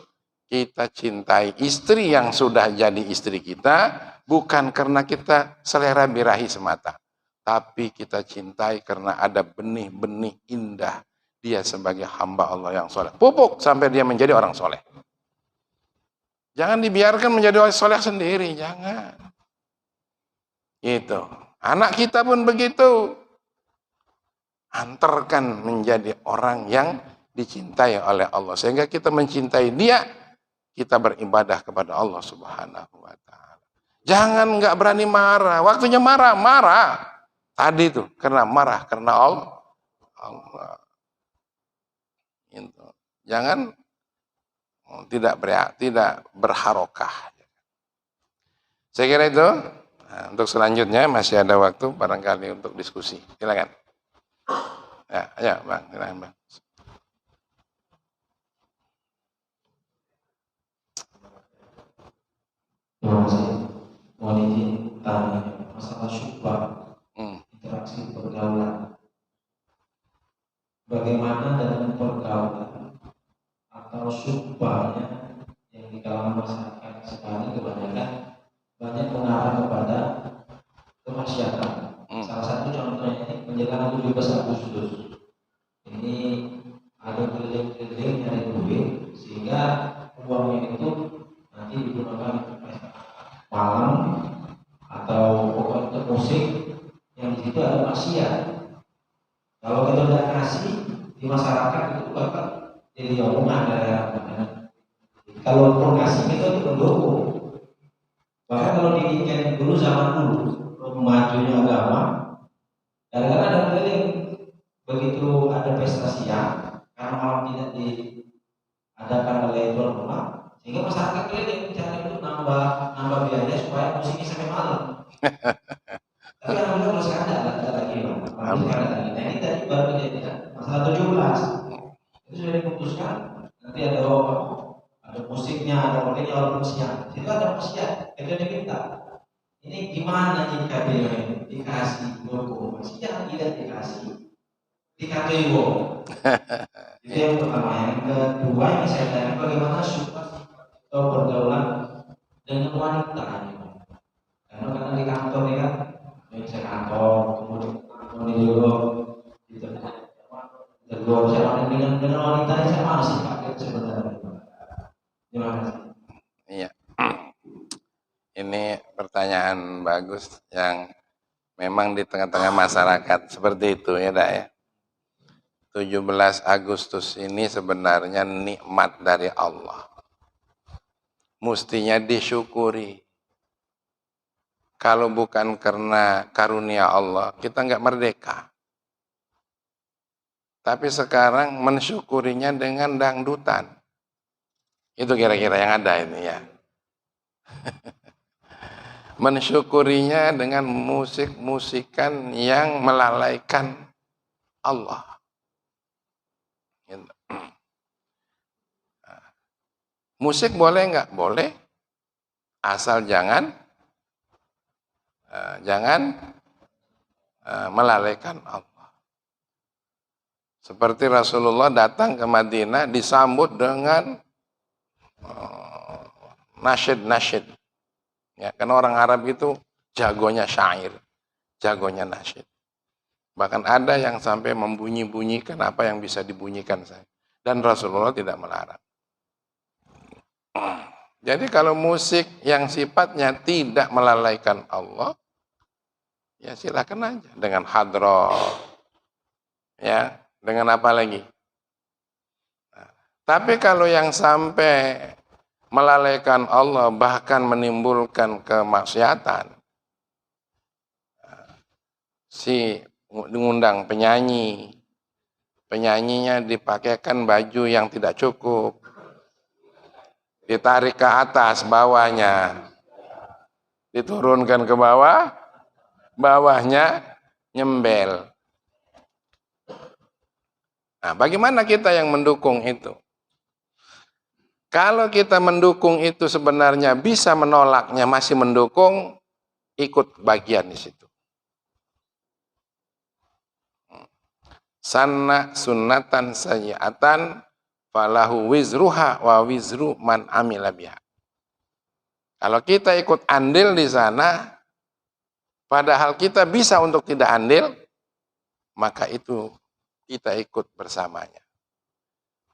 kita cintai istri yang sudah jadi istri kita, bukan karena kita selera birahi semata, tapi kita cintai karena ada benih-benih indah dia sebagai hamba Allah yang soleh. Pupuk sampai dia menjadi orang soleh. Jangan dibiarkan menjadi orang soleh sendiri, jangan. Gitu. Anak kita pun begitu. Antarkan menjadi orang yang dicintai oleh Allah. Sehingga kita mencintai dia, kita beribadah kepada Allah Subhanahu wa ta'ala. Jangan nggak berani marah. Waktunya marah. Tadi tuh, karena marah, karena Allah. Gitu. Jangan tidak berharokah. Saya kira itu. Nah, untuk selanjutnya masih ada waktu barangkali untuk diskusi. Silakan. Ya, Bang, silakan, Bang. Terima kasih. Mohon izin tanya masalah syubhat, interaksi pergaulan. Bagaimana dengan pergaulan atau syubhatnya yang di kalangan masyarakat sekarang kebanyakan banyak mengarah kepada kemaksiatan. Salah satu contohnya ini menjelang 17 Agustus. Ini ada keliling-keliling nyari duit sehingga uangnya itu nanti digunakan untuk malam atau pokoknya musik yang di situ ada maksiat. Kalau kita udah kasih di masyarakat itu bakal jadi omongan dari orang. Kalau perngasih itu mendukung. Bahkan kalau didikan dulu zaman dulu majunya agama, kadang-kadang ada keliling begitu ada pesta siang karena malam tidak diadakan oleh tuan rumah, sehingga masyarakat keliling mencari itu nambah biaya supaya musiknya sampai malam. Tapi alhamdulillah kalau sekarang ada lagi, Pak. Sekarang lagi. Nah ini tadi baru kejadian masalah 17 itu sudah diputuskan nanti ada musiknya, ada orangnya orang siang. Itu ada maksiat. Itu diminta. Ini gimana jika dia dikasih logo maksiat tidak dikasih dikasih wo. Itu yang pertama. Yang kedua yang saya tanya bagaimana supaya atau pergaulan dengan wanita ini. Karena di kantor ini kan saya kantor kemudian juga gitu. Kedua saya dengan wanita ini saya mana sih Pak sebenarnya? Terima kasih. Iya. Ini pertanyaan bagus yang memang di tengah-tengah masyarakat seperti itu ya, Dak ya. 17 Agustus ini sebenarnya nikmat dari Allah. Mestinya disyukuri. Kalau bukan karena karunia Allah, kita nggak merdeka. Tapi sekarang mensyukurinya dengan dangdutan. Itu kira-kira yang ada ini ya. Mensyukurinya dengan musik-musikan yang melalaikan Allah. Musik boleh nggak? Boleh. Asal jangan melalaikan Allah. Seperti Rasulullah datang ke Madinah disambut dengan nasyid. Ya, karena orang Arab itu jagonya syair, jagonya nasyid. Bahkan ada yang sampai membunyi-bunyikan apa yang bisa dibunyikan saya. Dan Rasulullah tidak melarang. Jadi kalau musik yang sifatnya tidak melalaikan Allah, ya silakan aja dengan hadroh, ya dengan apa lagi. Nah, tapi kalau yang sampai melalaikan Allah bahkan menimbulkan kemaksiatan, si mengundang penyanyinya dipakaikan baju yang tidak cukup, ditarik ke atas bawahnya, diturunkan ke bawah, bawahnya nyembel. Nah, bagaimana kita yang mendukung itu? Kalau kita mendukung itu sebenarnya bisa menolaknya, masih mendukung, ikut bagian di situ. Sanna sunnatan sayyi'atan falahu wizruha wa wizru man amila biha. Kalau kita ikut andil di sana, padahal kita bisa untuk tidak andil, maka itu kita ikut bersamanya.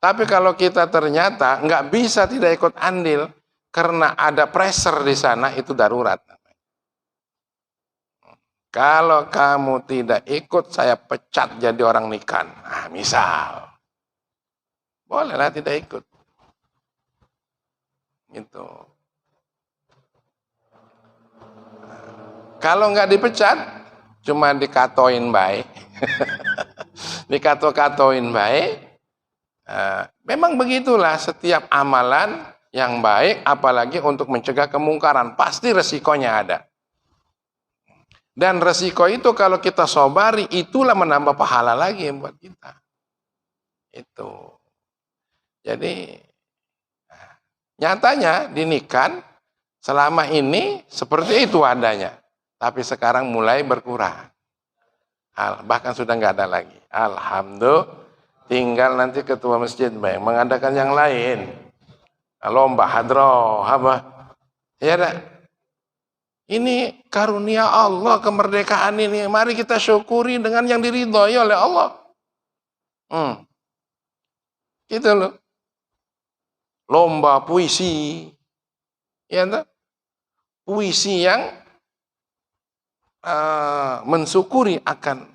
Tapi kalau kita ternyata nggak bisa tidak ikut andil karena ada pressure di sana, itu darurat. Kalau kamu tidak ikut, saya pecat jadi orang nikan. Nah, misal. Bolehlah tidak ikut. Gitu. Kalau nggak dipecat, cuma dikatoin baik. Dikato-katoin baik. Memang begitulah setiap amalan yang baik, apalagi untuk mencegah kemungkaran, pasti resikonya ada. Dan resiko itu kalau kita sobari, itulah menambah pahala lagi buat kita. Itu. Jadi nyatanya di Nikan selama ini seperti itu adanya, tapi sekarang mulai berkurang. Bahkan sudah nggak ada lagi. Alhamdulillah. Tinggal nanti ketua masjid mengadakan yang lain. Lomba hadroh, apa? Ya dah. Ini karunia Allah, kemerdekaan ini. Mari kita syukuri dengan yang diridhoi oleh Allah. Gitu loh. Lomba puisi. Ya dah. Puisi yang mensyukuri akan,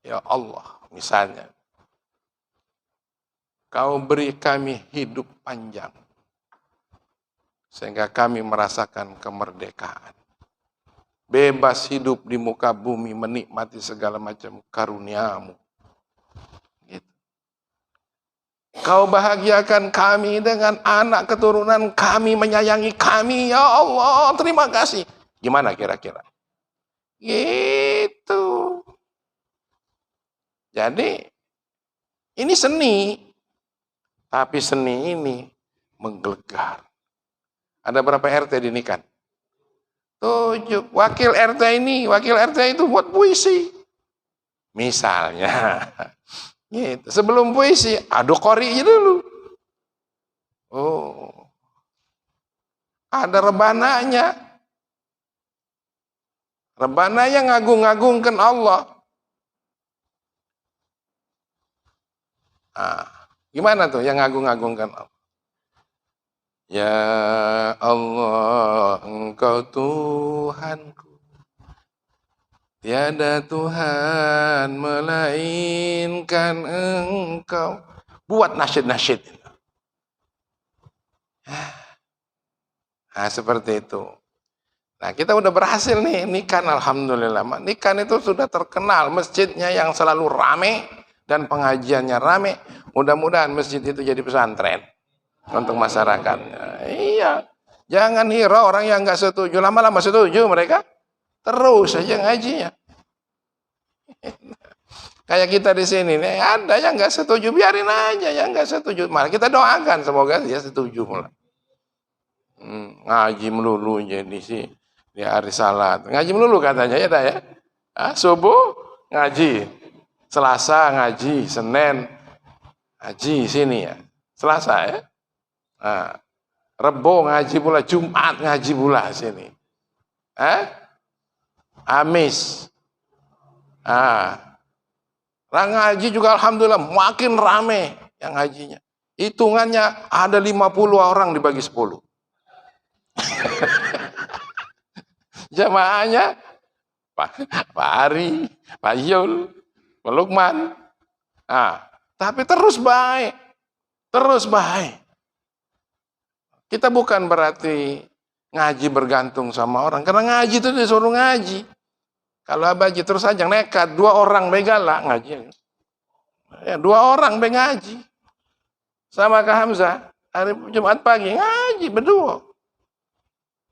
ya Allah, misalnya Kau beri kami hidup panjang sehingga kami merasakan kemerdekaan, bebas hidup di muka bumi, menikmati segala macam karunia-Mu. Gitu. Kau bahagiakan kami dengan anak keturunan kami, menyayangi kami, ya Allah, terima kasih. Gimana kira-kira? Gitu. Jadi ini seni, tapi seni ini menggelegar. Ada berapa RT di Nikan? 7. Wakil RT itu buat puisi. Misalnya, gitu. Sebelum puisi, aduk korinya dulu. Oh, ada rebananya. Rebananya ngagung-ngagungkan Allah. Gimana tuh yang ngagung-ngagungkan Allah? Ya Allah, Engkau Tuhanku, tiada Tuhan melainkan Engkau. Buat nasyid-nasyid. Nah, seperti itu. Nah, kita udah berhasil nih, Nikan, alhamdulillah. Nikan itu sudah terkenal, masjidnya yang selalu rame dan pengajiannya rame. Mudah-mudahan masjid itu jadi pesantren untuk masyarakat. Iya, jangan hira orang yang nggak setuju, lama-lama setuju mereka, terus saja ngajinya. Kayak kita di sini nih, ada yang nggak setuju, biarin aja yang nggak setuju. Malah kita doakan semoga dia setuju mulai. Ngaji melulu jadi sih di hari salat, ngaji melulu katanya ya, dah ya. Subuh ngaji, Selasa ngaji, Senin ngaji sini ya, Selasa ya. Rebo ngaji pula, Jumat ngaji pula sini. Amis. Ngaji juga alhamdulillah makin rame yang ngajinya. Hitungannya ada 50 orang dibagi 10. Jamaahnya Pak Ari, Pak Yul, Pak Lukman. Tapi terus baik. Terus baik. Kita bukan berarti ngaji bergantung sama orang. Karena ngaji itu disuruh ngaji. Kalau abaji terus aja nekat, 2 orang begala ngaji. Ya, 2 orang ngaji. Sama Kak Hamzah, hari Jumat pagi ngaji berdua.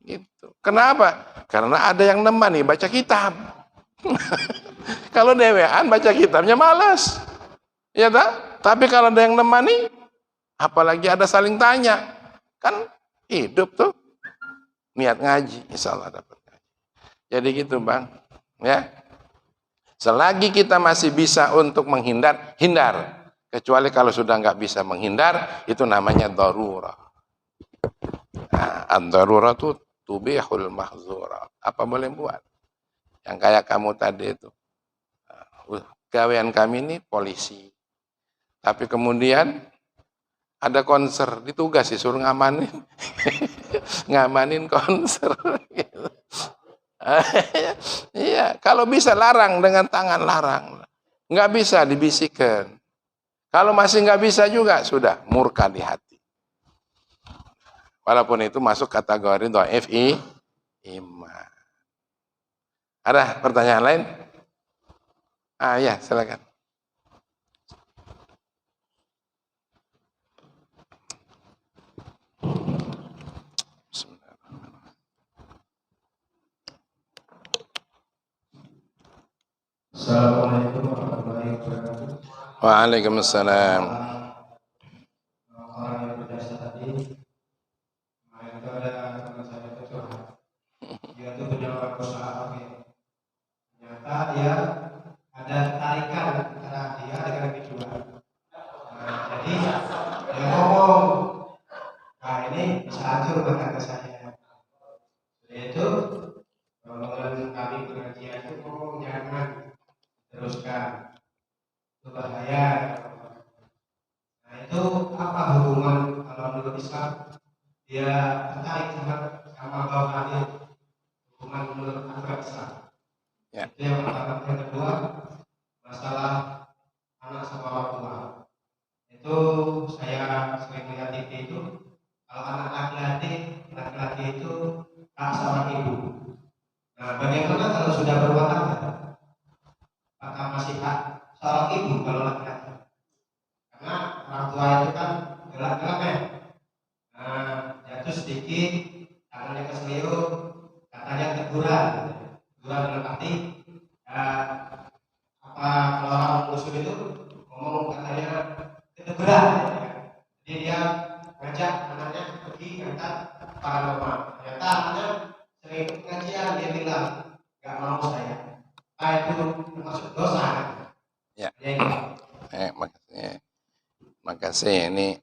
Gitu. Kenapa? Karena ada yang nemani baca kitab. Kalau dewean baca kitabnya malas. Ya tak? Tapi kalau ada yang nemani, apalagi ada saling tanya, kan hidup tuh. Niat ngaji, insya Allah dapat ngaji. Jadi gitu Bang. Ya. Selagi kita masih bisa untuk menghindar, hindar. Kecuali kalau sudah nggak bisa menghindar, itu namanya darurah. Ad-darurah itu tubihul mahzura. Apa boleh buat? Yang kayak kamu tadi itu. Gawean kami ini polisi. Tapi kemudian ada konser, ditugas sih suruh ngamanin. Ngamanin konser. Iya, kalau bisa larang dengan tangan larang. Nggak bisa dibisikkan. Kalau masih nggak bisa juga, sudah murka di hati. Walaupun itu masuk kategori dhaif iman. Ada pertanyaan lain? Ya, silakan. Assalamualaikum warahmatullahi wabarakatuh. Waalaikumsalam. Orang yang berjasa tadi, itu ada teman saya itu curhat. Dia tuh punya perusahaan ya. Ternyata dia ada tarikan antara dia dengan dijual. Jadi dia ngomong, ini bisa hancur kata saya. Yaitu rombongan kami pengajian itu ngomong jangan teruskan, itu bahaya. Nah itu apa hubungan kalau menurut Islam dia tertarik sama bawah hadir, cuma menurut aturan Islam. Ya. Itu yang pertama. Yang kedua, masalah anak sama orang tua. Itu saya sering melihat TV itu, kalau anak laki-laki itu hak seorang ibu. Nah, bagaimana kalau sudah berumah tangga? Apakah masih hak seorang ibu kalau laki-laki? Karena orang tua itu kan gelap-gelap ya. Nah, jatuh sedikit, tangannya keseliru, katanya teguran. Teguran dalam arti, apa kalau orang musuh itu ngomong katanya keteguran. Jadi dia ngajak anaknya pergi ngantar paranormal. Ternyata anaknya sering pengajian, dia bilang nggak mau saya. Itu termasuk dosa. Ya. Ya, Makasih. Ini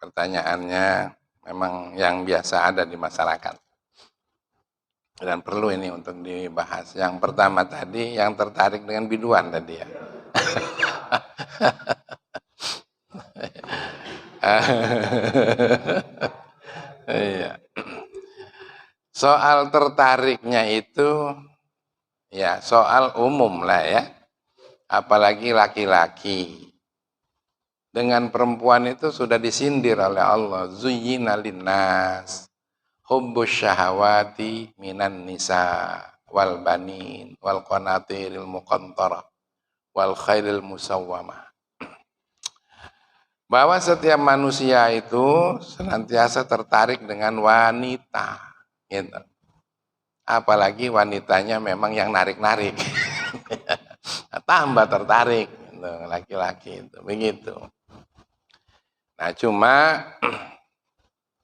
pertanyaannya memang yang biasa ada di masyarakat dan perlu ini untuk dibahas. Yang pertama tadi yang tertarik dengan biduan tadi ya. Iya. Soal tertariknya itu ya soal umum lah ya. Apalagi laki-laki. Dengan perempuan itu sudah disindir oleh Allah. Zuyyina linnas hubbus syahawati minan nisa wal banin wal qanatiril muqantarah wal khairil musawwamah. Bahwa setiap manusia itu senantiasa tertarik dengan wanita, gitu. Apalagi wanitanya memang yang narik-narik, tambah tertarik, gitu, laki-laki itu, begitu. Nah cuma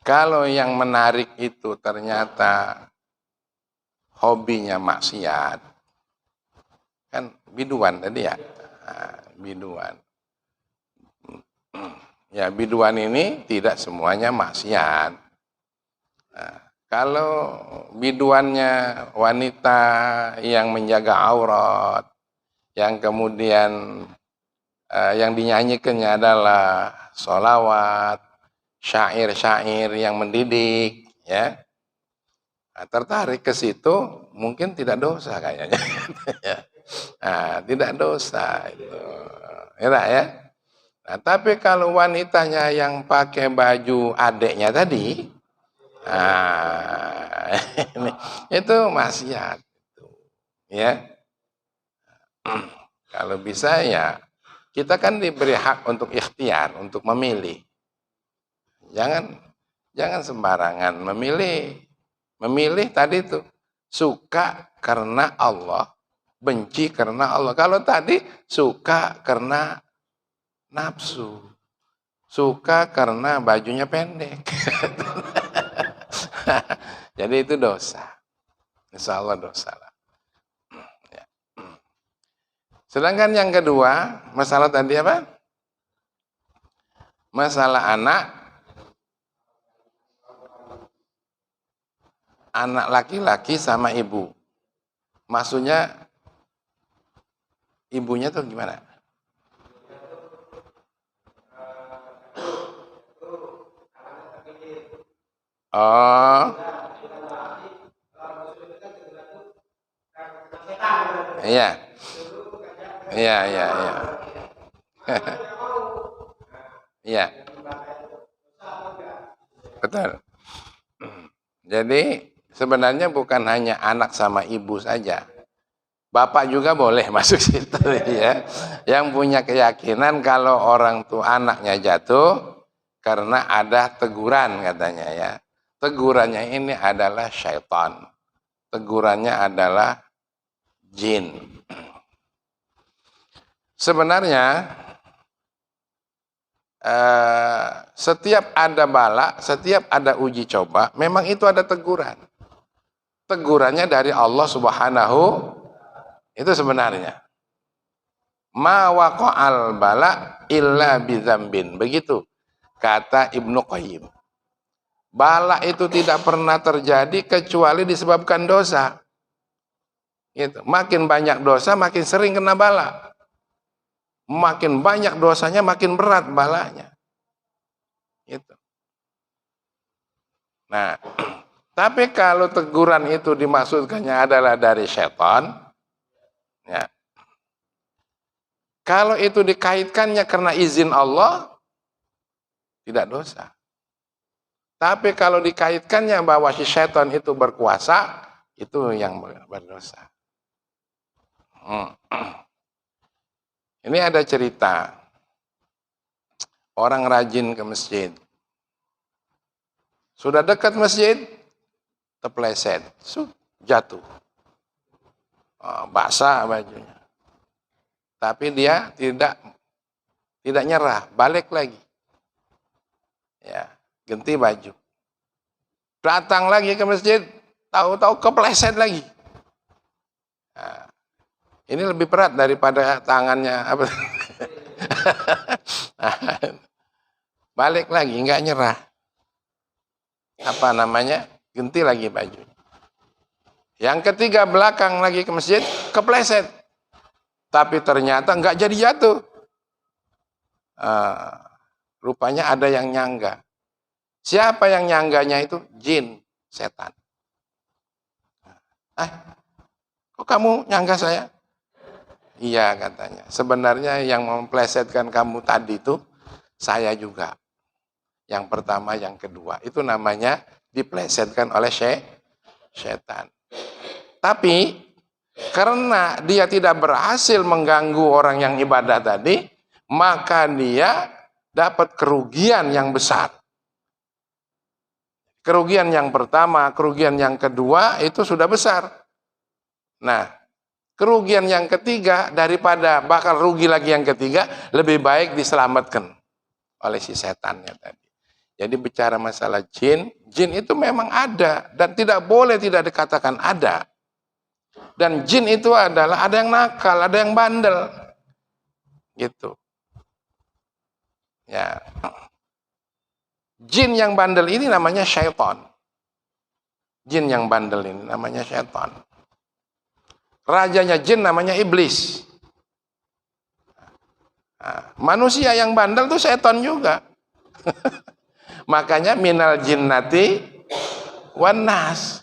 kalau yang menarik itu ternyata hobinya maksiat, kan biduan tadi ya, biduan. Ya biduan ini tidak semuanya maksiat. Nah, kalau biduannya wanita yang menjaga aurat, yang kemudian yang dinyanyikannya adalah sholawat, syair-syair yang mendidik, ya, nah, tertarik ke situ mungkin tidak dosa kayaknya. Nah, tidak dosa itu, ya. Nah, tapi kalau wanitanya yang pakai baju adeknya tadi, nah, itu maksiat, ya. Kalau bisa ya kita kan diberi hak untuk ikhtiar, untuk memilih. Jangan sembarangan memilih. Memilih tadi tuh suka karena Allah, benci karena Allah. Kalau tadi suka karena nafsu, suka karena bajunya pendek. Jadi itu dosa. Insya Allah dosa lah. Ya. Sedangkan yang kedua, masalah tadi apa? Masalah anak laki-laki sama ibu. Maksudnya ibunya tuh gimana? Oh. Iya. Iya. Iya. Betul. Jadi sebenarnya bukan hanya anak sama ibu saja. Bapak juga boleh masuk situ ya. Yang punya keyakinan kalau orang tua anaknya jatuh karena ada teguran katanya ya. Tegurannya ini adalah syaitan. Tegurannya adalah jin. Sebenarnya setiap ada bala, setiap ada uji coba, memang itu ada teguran. Tegurannya dari Allah Subhanahu, itu sebenarnya. Ma waqa'al bala illa bidzambin. Begitu kata Ibnu Qayyim. Bala itu tidak pernah terjadi kecuali disebabkan dosa. Gitu. Makin banyak dosa, makin sering kena bala. Makin banyak dosanya, makin berat balanya. Gitu. Nah, Tapi kalau teguran itu dimaksudkannya adalah dari setan, ya. Kalau itu dikaitkannya karena izin Allah, tidak dosa. Tapi kalau dikaitkannya bahwa si setan itu berkuasa, itu yang berdosa. Ini ada cerita. Orang rajin ke masjid. Sudah dekat masjid, terpleset, jatuh. Basah bajunya. Tapi dia tidak nyerah, balik lagi. Ya, ganti baju. Datang lagi ke masjid, tahu-tahu kepleset lagi. Nah, ini lebih berat daripada tangannya apa? Balik lagi, nggak nyerah. Apa namanya? Ganti lagi baju. Yang ketiga belakang lagi ke masjid, kepleset. Tapi ternyata nggak jadi jatuh. Rupanya ada yang nyangga. Siapa yang nyangganya itu? Jin, setan. Kok kamu nyangga saya? Iya katanya. Sebenarnya yang memplesetkan kamu tadi itu saya juga. Yang pertama, yang kedua. Itu namanya diplesetkan oleh setan. Tapi karena dia tidak berhasil mengganggu orang yang ibadah tadi, maka dia dapat kerugian yang besar. Kerugian yang pertama, kerugian yang kedua itu sudah besar. Nah, kerugian yang ketiga daripada bakal rugi lagi yang ketiga, lebih baik diselamatkan oleh si setannya tadi. Jadi bicara masalah jin, jin itu memang ada dan tidak boleh tidak dikatakan ada. Dan jin itu adalah ada yang nakal, ada yang bandel. Gitu. Ya. Jin yang bandel ini namanya syaitan. Jin yang bandel ini namanya syaitan. Rajanya jin namanya iblis. Nah, manusia yang bandel itu syaitan juga. Makanya minal jinnati wan nas.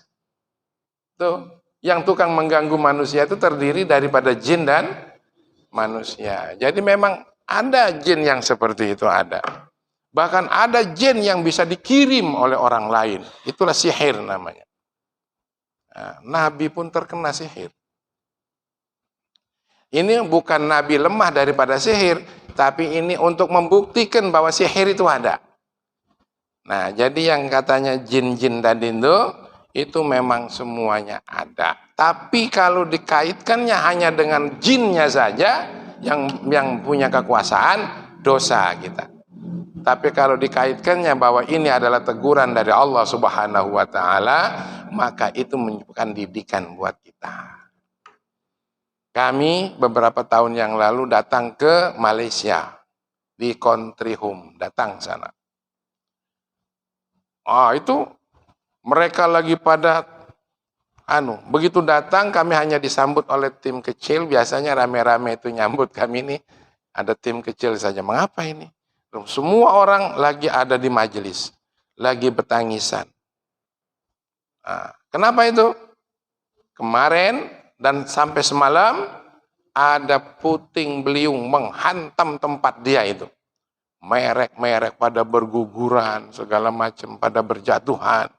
Tuh. Yang tukang mengganggu manusia itu terdiri daripada jin dan manusia. Jadi memang ada jin yang seperti itu ada. Bahkan ada jin yang bisa dikirim oleh orang lain. Itulah sihir namanya. Nah, Nabi pun terkena sihir. Ini bukan Nabi lemah daripada sihir, tapi ini untuk membuktikan bahwa sihir itu ada. Nah, jadi yang katanya jin-jin tadi itu memang semuanya ada. Tapi kalau dikaitkannya hanya dengan jinnya saja yang punya kekuasaan, dosa kita. Tapi kalau dikaitkannya bahwa ini adalah teguran dari Allah Subhanahu wa taala, maka itu menyebabkan didikan buat kita. Kami beberapa tahun yang lalu datang ke Malaysia di Country Home, datang sana. Itu mereka lagi pada begitu datang kami hanya disambut oleh tim kecil, biasanya rame-rame itu nyambut kami ini, ada tim kecil saja. Mengapa ini? Semua orang lagi ada di majelis, lagi bertangisan. Kenapa itu? Kemarin dan sampai semalam ada puting beliung menghantam tempat dia itu. Merek-merek pada berguguran, segala macam pada berjatuhan.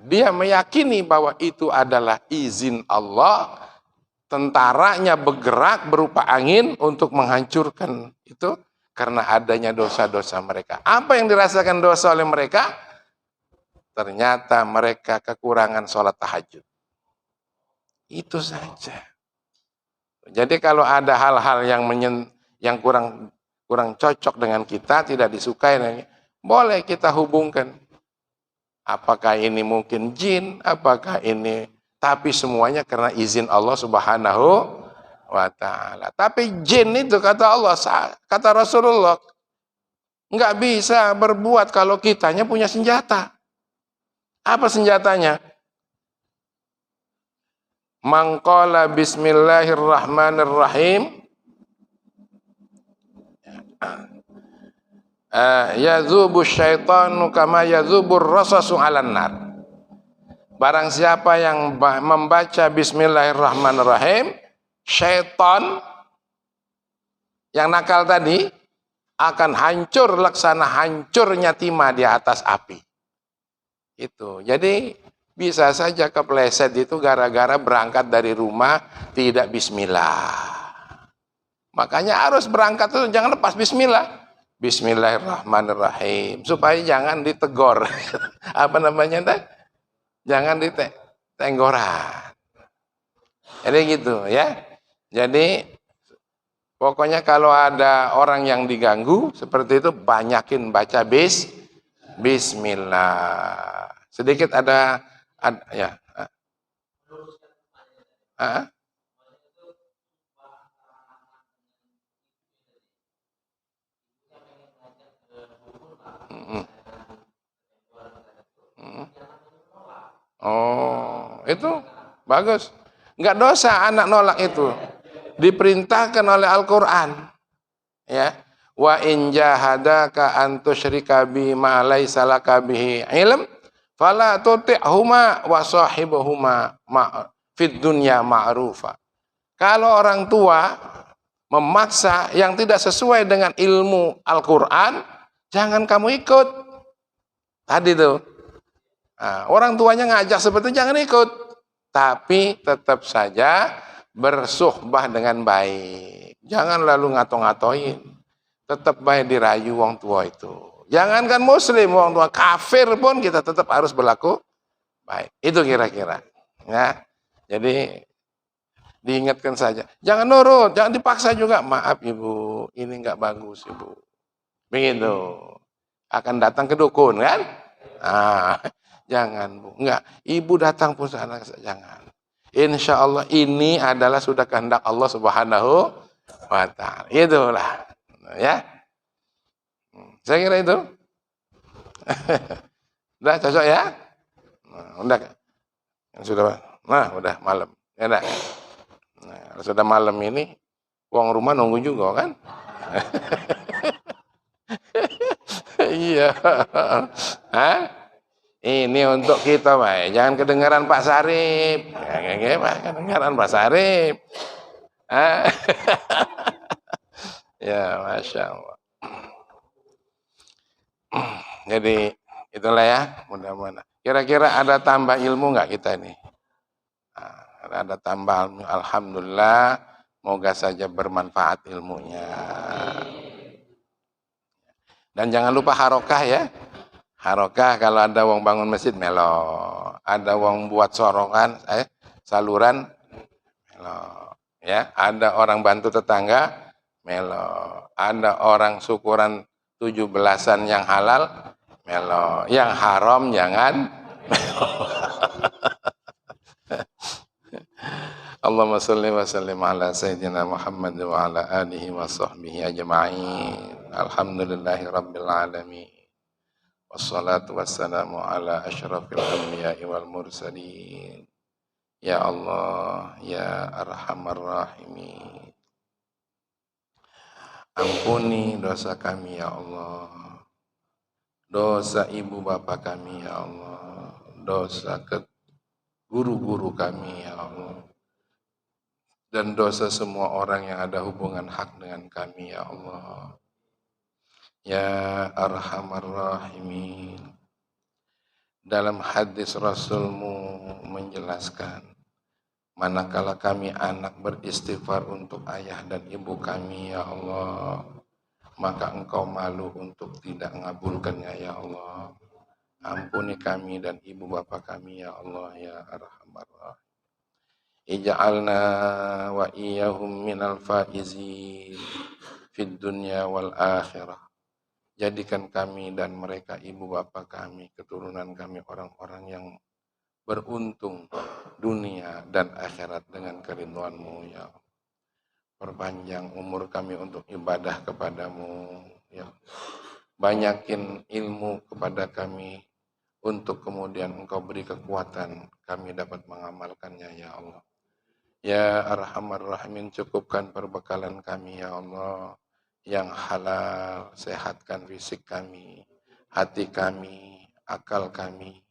Dia meyakini bahwa itu adalah izin Allah, tentaranya bergerak berupa angin untuk menghancurkan itu karena adanya dosa-dosa mereka. Apa yang dirasakan dosa oleh mereka? Ternyata mereka kekurangan sholat tahajud. Itu saja. Jadi kalau ada hal-hal yang kurang cocok dengan kita, tidak disukai, boleh kita hubungkan. Apakah ini mungkin jin, apakah ini, tapi semuanya karena izin Allah Subhanahu wa ta'ala. Tapi jin itu kata Allah, kata Rasulullah, nggak bisa berbuat kalau kitanya punya senjata. Apa senjatanya? Mangqala bismillahirrahmanirrahim yadzubu syaitanu kama yadzubur rasasu 'alan nar. Barang siapa yang membaca bismillahirrahmanirrahim, syaitan yang nakal tadi akan hancur laksana hancurnya timah di atas api. Itu. Jadi bisa saja kepleset itu gara-gara berangkat dari rumah tidak bismillah. Makanya harus berangkat itu jangan lepas bismillah. Bismillahirrahmanirrahim supaya jangan ditegor. Apa namanya dah? Jangan ditenggoran. Jadi gitu ya. Jadi pokoknya kalau ada orang yang diganggu seperti itu banyakin baca bismillah. Sedikit ada ya. Oh, itu bagus. Enggak dosa anak nolak itu. Diperintahkan oleh Al-Qur'an. Ya. Wa in jahadaka an tusyrika bi ma laysa laka bihi ilm fala tuti'huma wa sahibuhuma fid dunya ma'rufa. Kalau orang tua memaksa yang tidak sesuai dengan ilmu Al-Qur'an, jangan kamu ikut. Tadi tuh. Nah, orang tuanya ngajak seperti itu jangan ikut. Tapi tetap saja bersuhbah dengan baik. Jangan lalu ngato-ngatoin. Tetap baik dirayu wong tua itu. Jangankan muslim, wong tua kafir pun kita tetap harus berlaku baik. Itu kira-kira. Ya. Jadi diingatkan saja. Jangan nurut, jangan dipaksa juga. Maaf ibu, ini enggak bagus ibu. Begitu. Akan datang ke dukun kan? Nah, jangan bu, enggak. Ibu datang pun anak jangan. Insya Allah ini adalah sudah kehendak Allah Subhanahu wa Ta'ala. Itulah. Ya, saya kira itu. Udah cocok ya? Udah. Sudah. Nah, udah malam. Ya udah. Nah, sudah malam ini, uang rumah nunggu juga kan? Iya. Hah? Ini untuk kita, Pak. Jangan kedengaran Pak Sarip. Jangan kedengaran Pak Sarip. Ya, Masya Allah. Jadi, itulah ya. Mudah-mudahan. Kira-kira ada tambah ilmu nggak kita ini? Nah, ada tambah ilmu. Alhamdulillah. Moga saja bermanfaat ilmunya. Dan jangan lupa harokah ya. Harokah kalau ada wong bangun masjid melo, ada wong buat sorongan, saluran melo, ya. Ada orang bantu tetangga melo, ada orang syukuran 17-an yang halal melo, yang haram jangan melo. Allahumma sholli wa sallim ala sayyidina Muhammad wa ala alihi wa sahbihi ajma'in. Alhamdulillahi rabbil alamin. Wassalatu wassalamu ala asyrafil anbiya'i wal mursalin. Ya Allah, ya Arhamar Rahimin. Ampuni dosa kami ya Allah. Dosa ibu bapak kami ya Allah. Dosa ke guru-guru kami ya Allah. Dan dosa semua orang yang ada hubungan hak dengan kami ya Allah. Ya Arhamar Rahimin. Dalam hadis Rasulmu menjelaskan, manakala kami anak beristighfar untuk ayah dan ibu kami ya Allah, maka engkau malu untuk tidak mengabulkannya ya Allah. Ampuni kami dan ibu bapa kami ya Allah ya Arhamar Rahimin. Ij'alna wa iyyahum minal faizin fid dunya wal akhirah. Jadikan kami dan mereka ibu bapa kami, keturunan kami orang-orang yang beruntung dunia dan akhirat dengan keridhaan-Mu ya. Perpanjang umur kami untuk ibadah kepadamu ya. Banyakin ilmu kepada kami untuk kemudian Engkau beri kekuatan kami dapat mengamalkannya ya Allah. Ya Arhamar Rahimin, cukupkan perbekalan kami ya Allah yang halal, sehatkan fisik kami, hati kami, akal kami,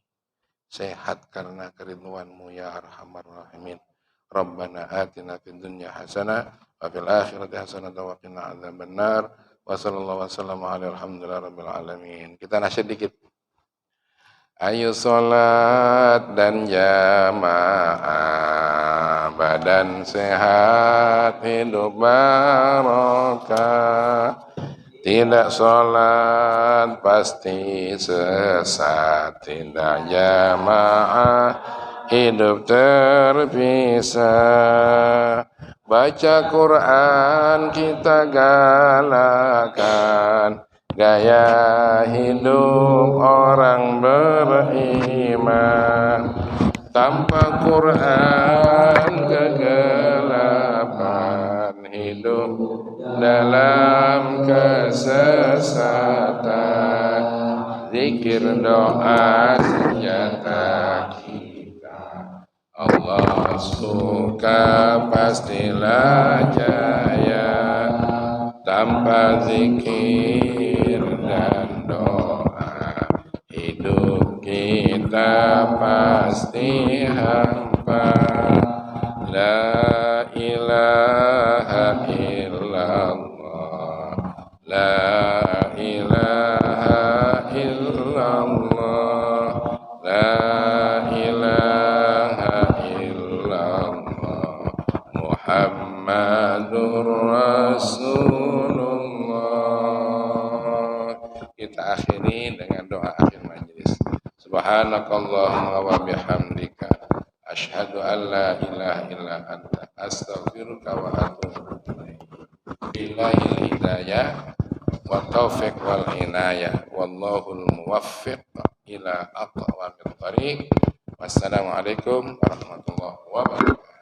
sehat karena kerinduanmu ya arhamar rahimin. Rabbana atina fid dunya hasanah wa fil akhirati hasanah wa qina adzabannar. Wa sallallahu wasallam ala alhamdulillah rabbil alamin. Kita nasyid dikit. Ayo sholat dan jamaah, badan sehat, hidup barokah. Tidak sholat pasti sesat, tidak jamaah hidup terpisah. Baca Quran kita galakan, gaya hidup orang beriman. Tanpa Quran kegelapan, hidup dalam kesesatan. Zikir doa senjata kita, Allah suka pastilah jaya. Tanpa zikir dan doa, hidup kita pasti hampa. La ilaha illallah, la ilaha illallah, la ilaha illallah, Muhammadur Rasulullah. Kita akhiri dengan doa akhir majlis. Subhanakallahumma wa bihamdika, asyhadu an la ilaha illa anta, astaghfiruka wa atubu ilaik. Billahil hidayah wa taufiq wal inayah, wallahul muwaffiq ila aqwamit thariq. Wassalamualaikum warahmatullahi wabarakatuh.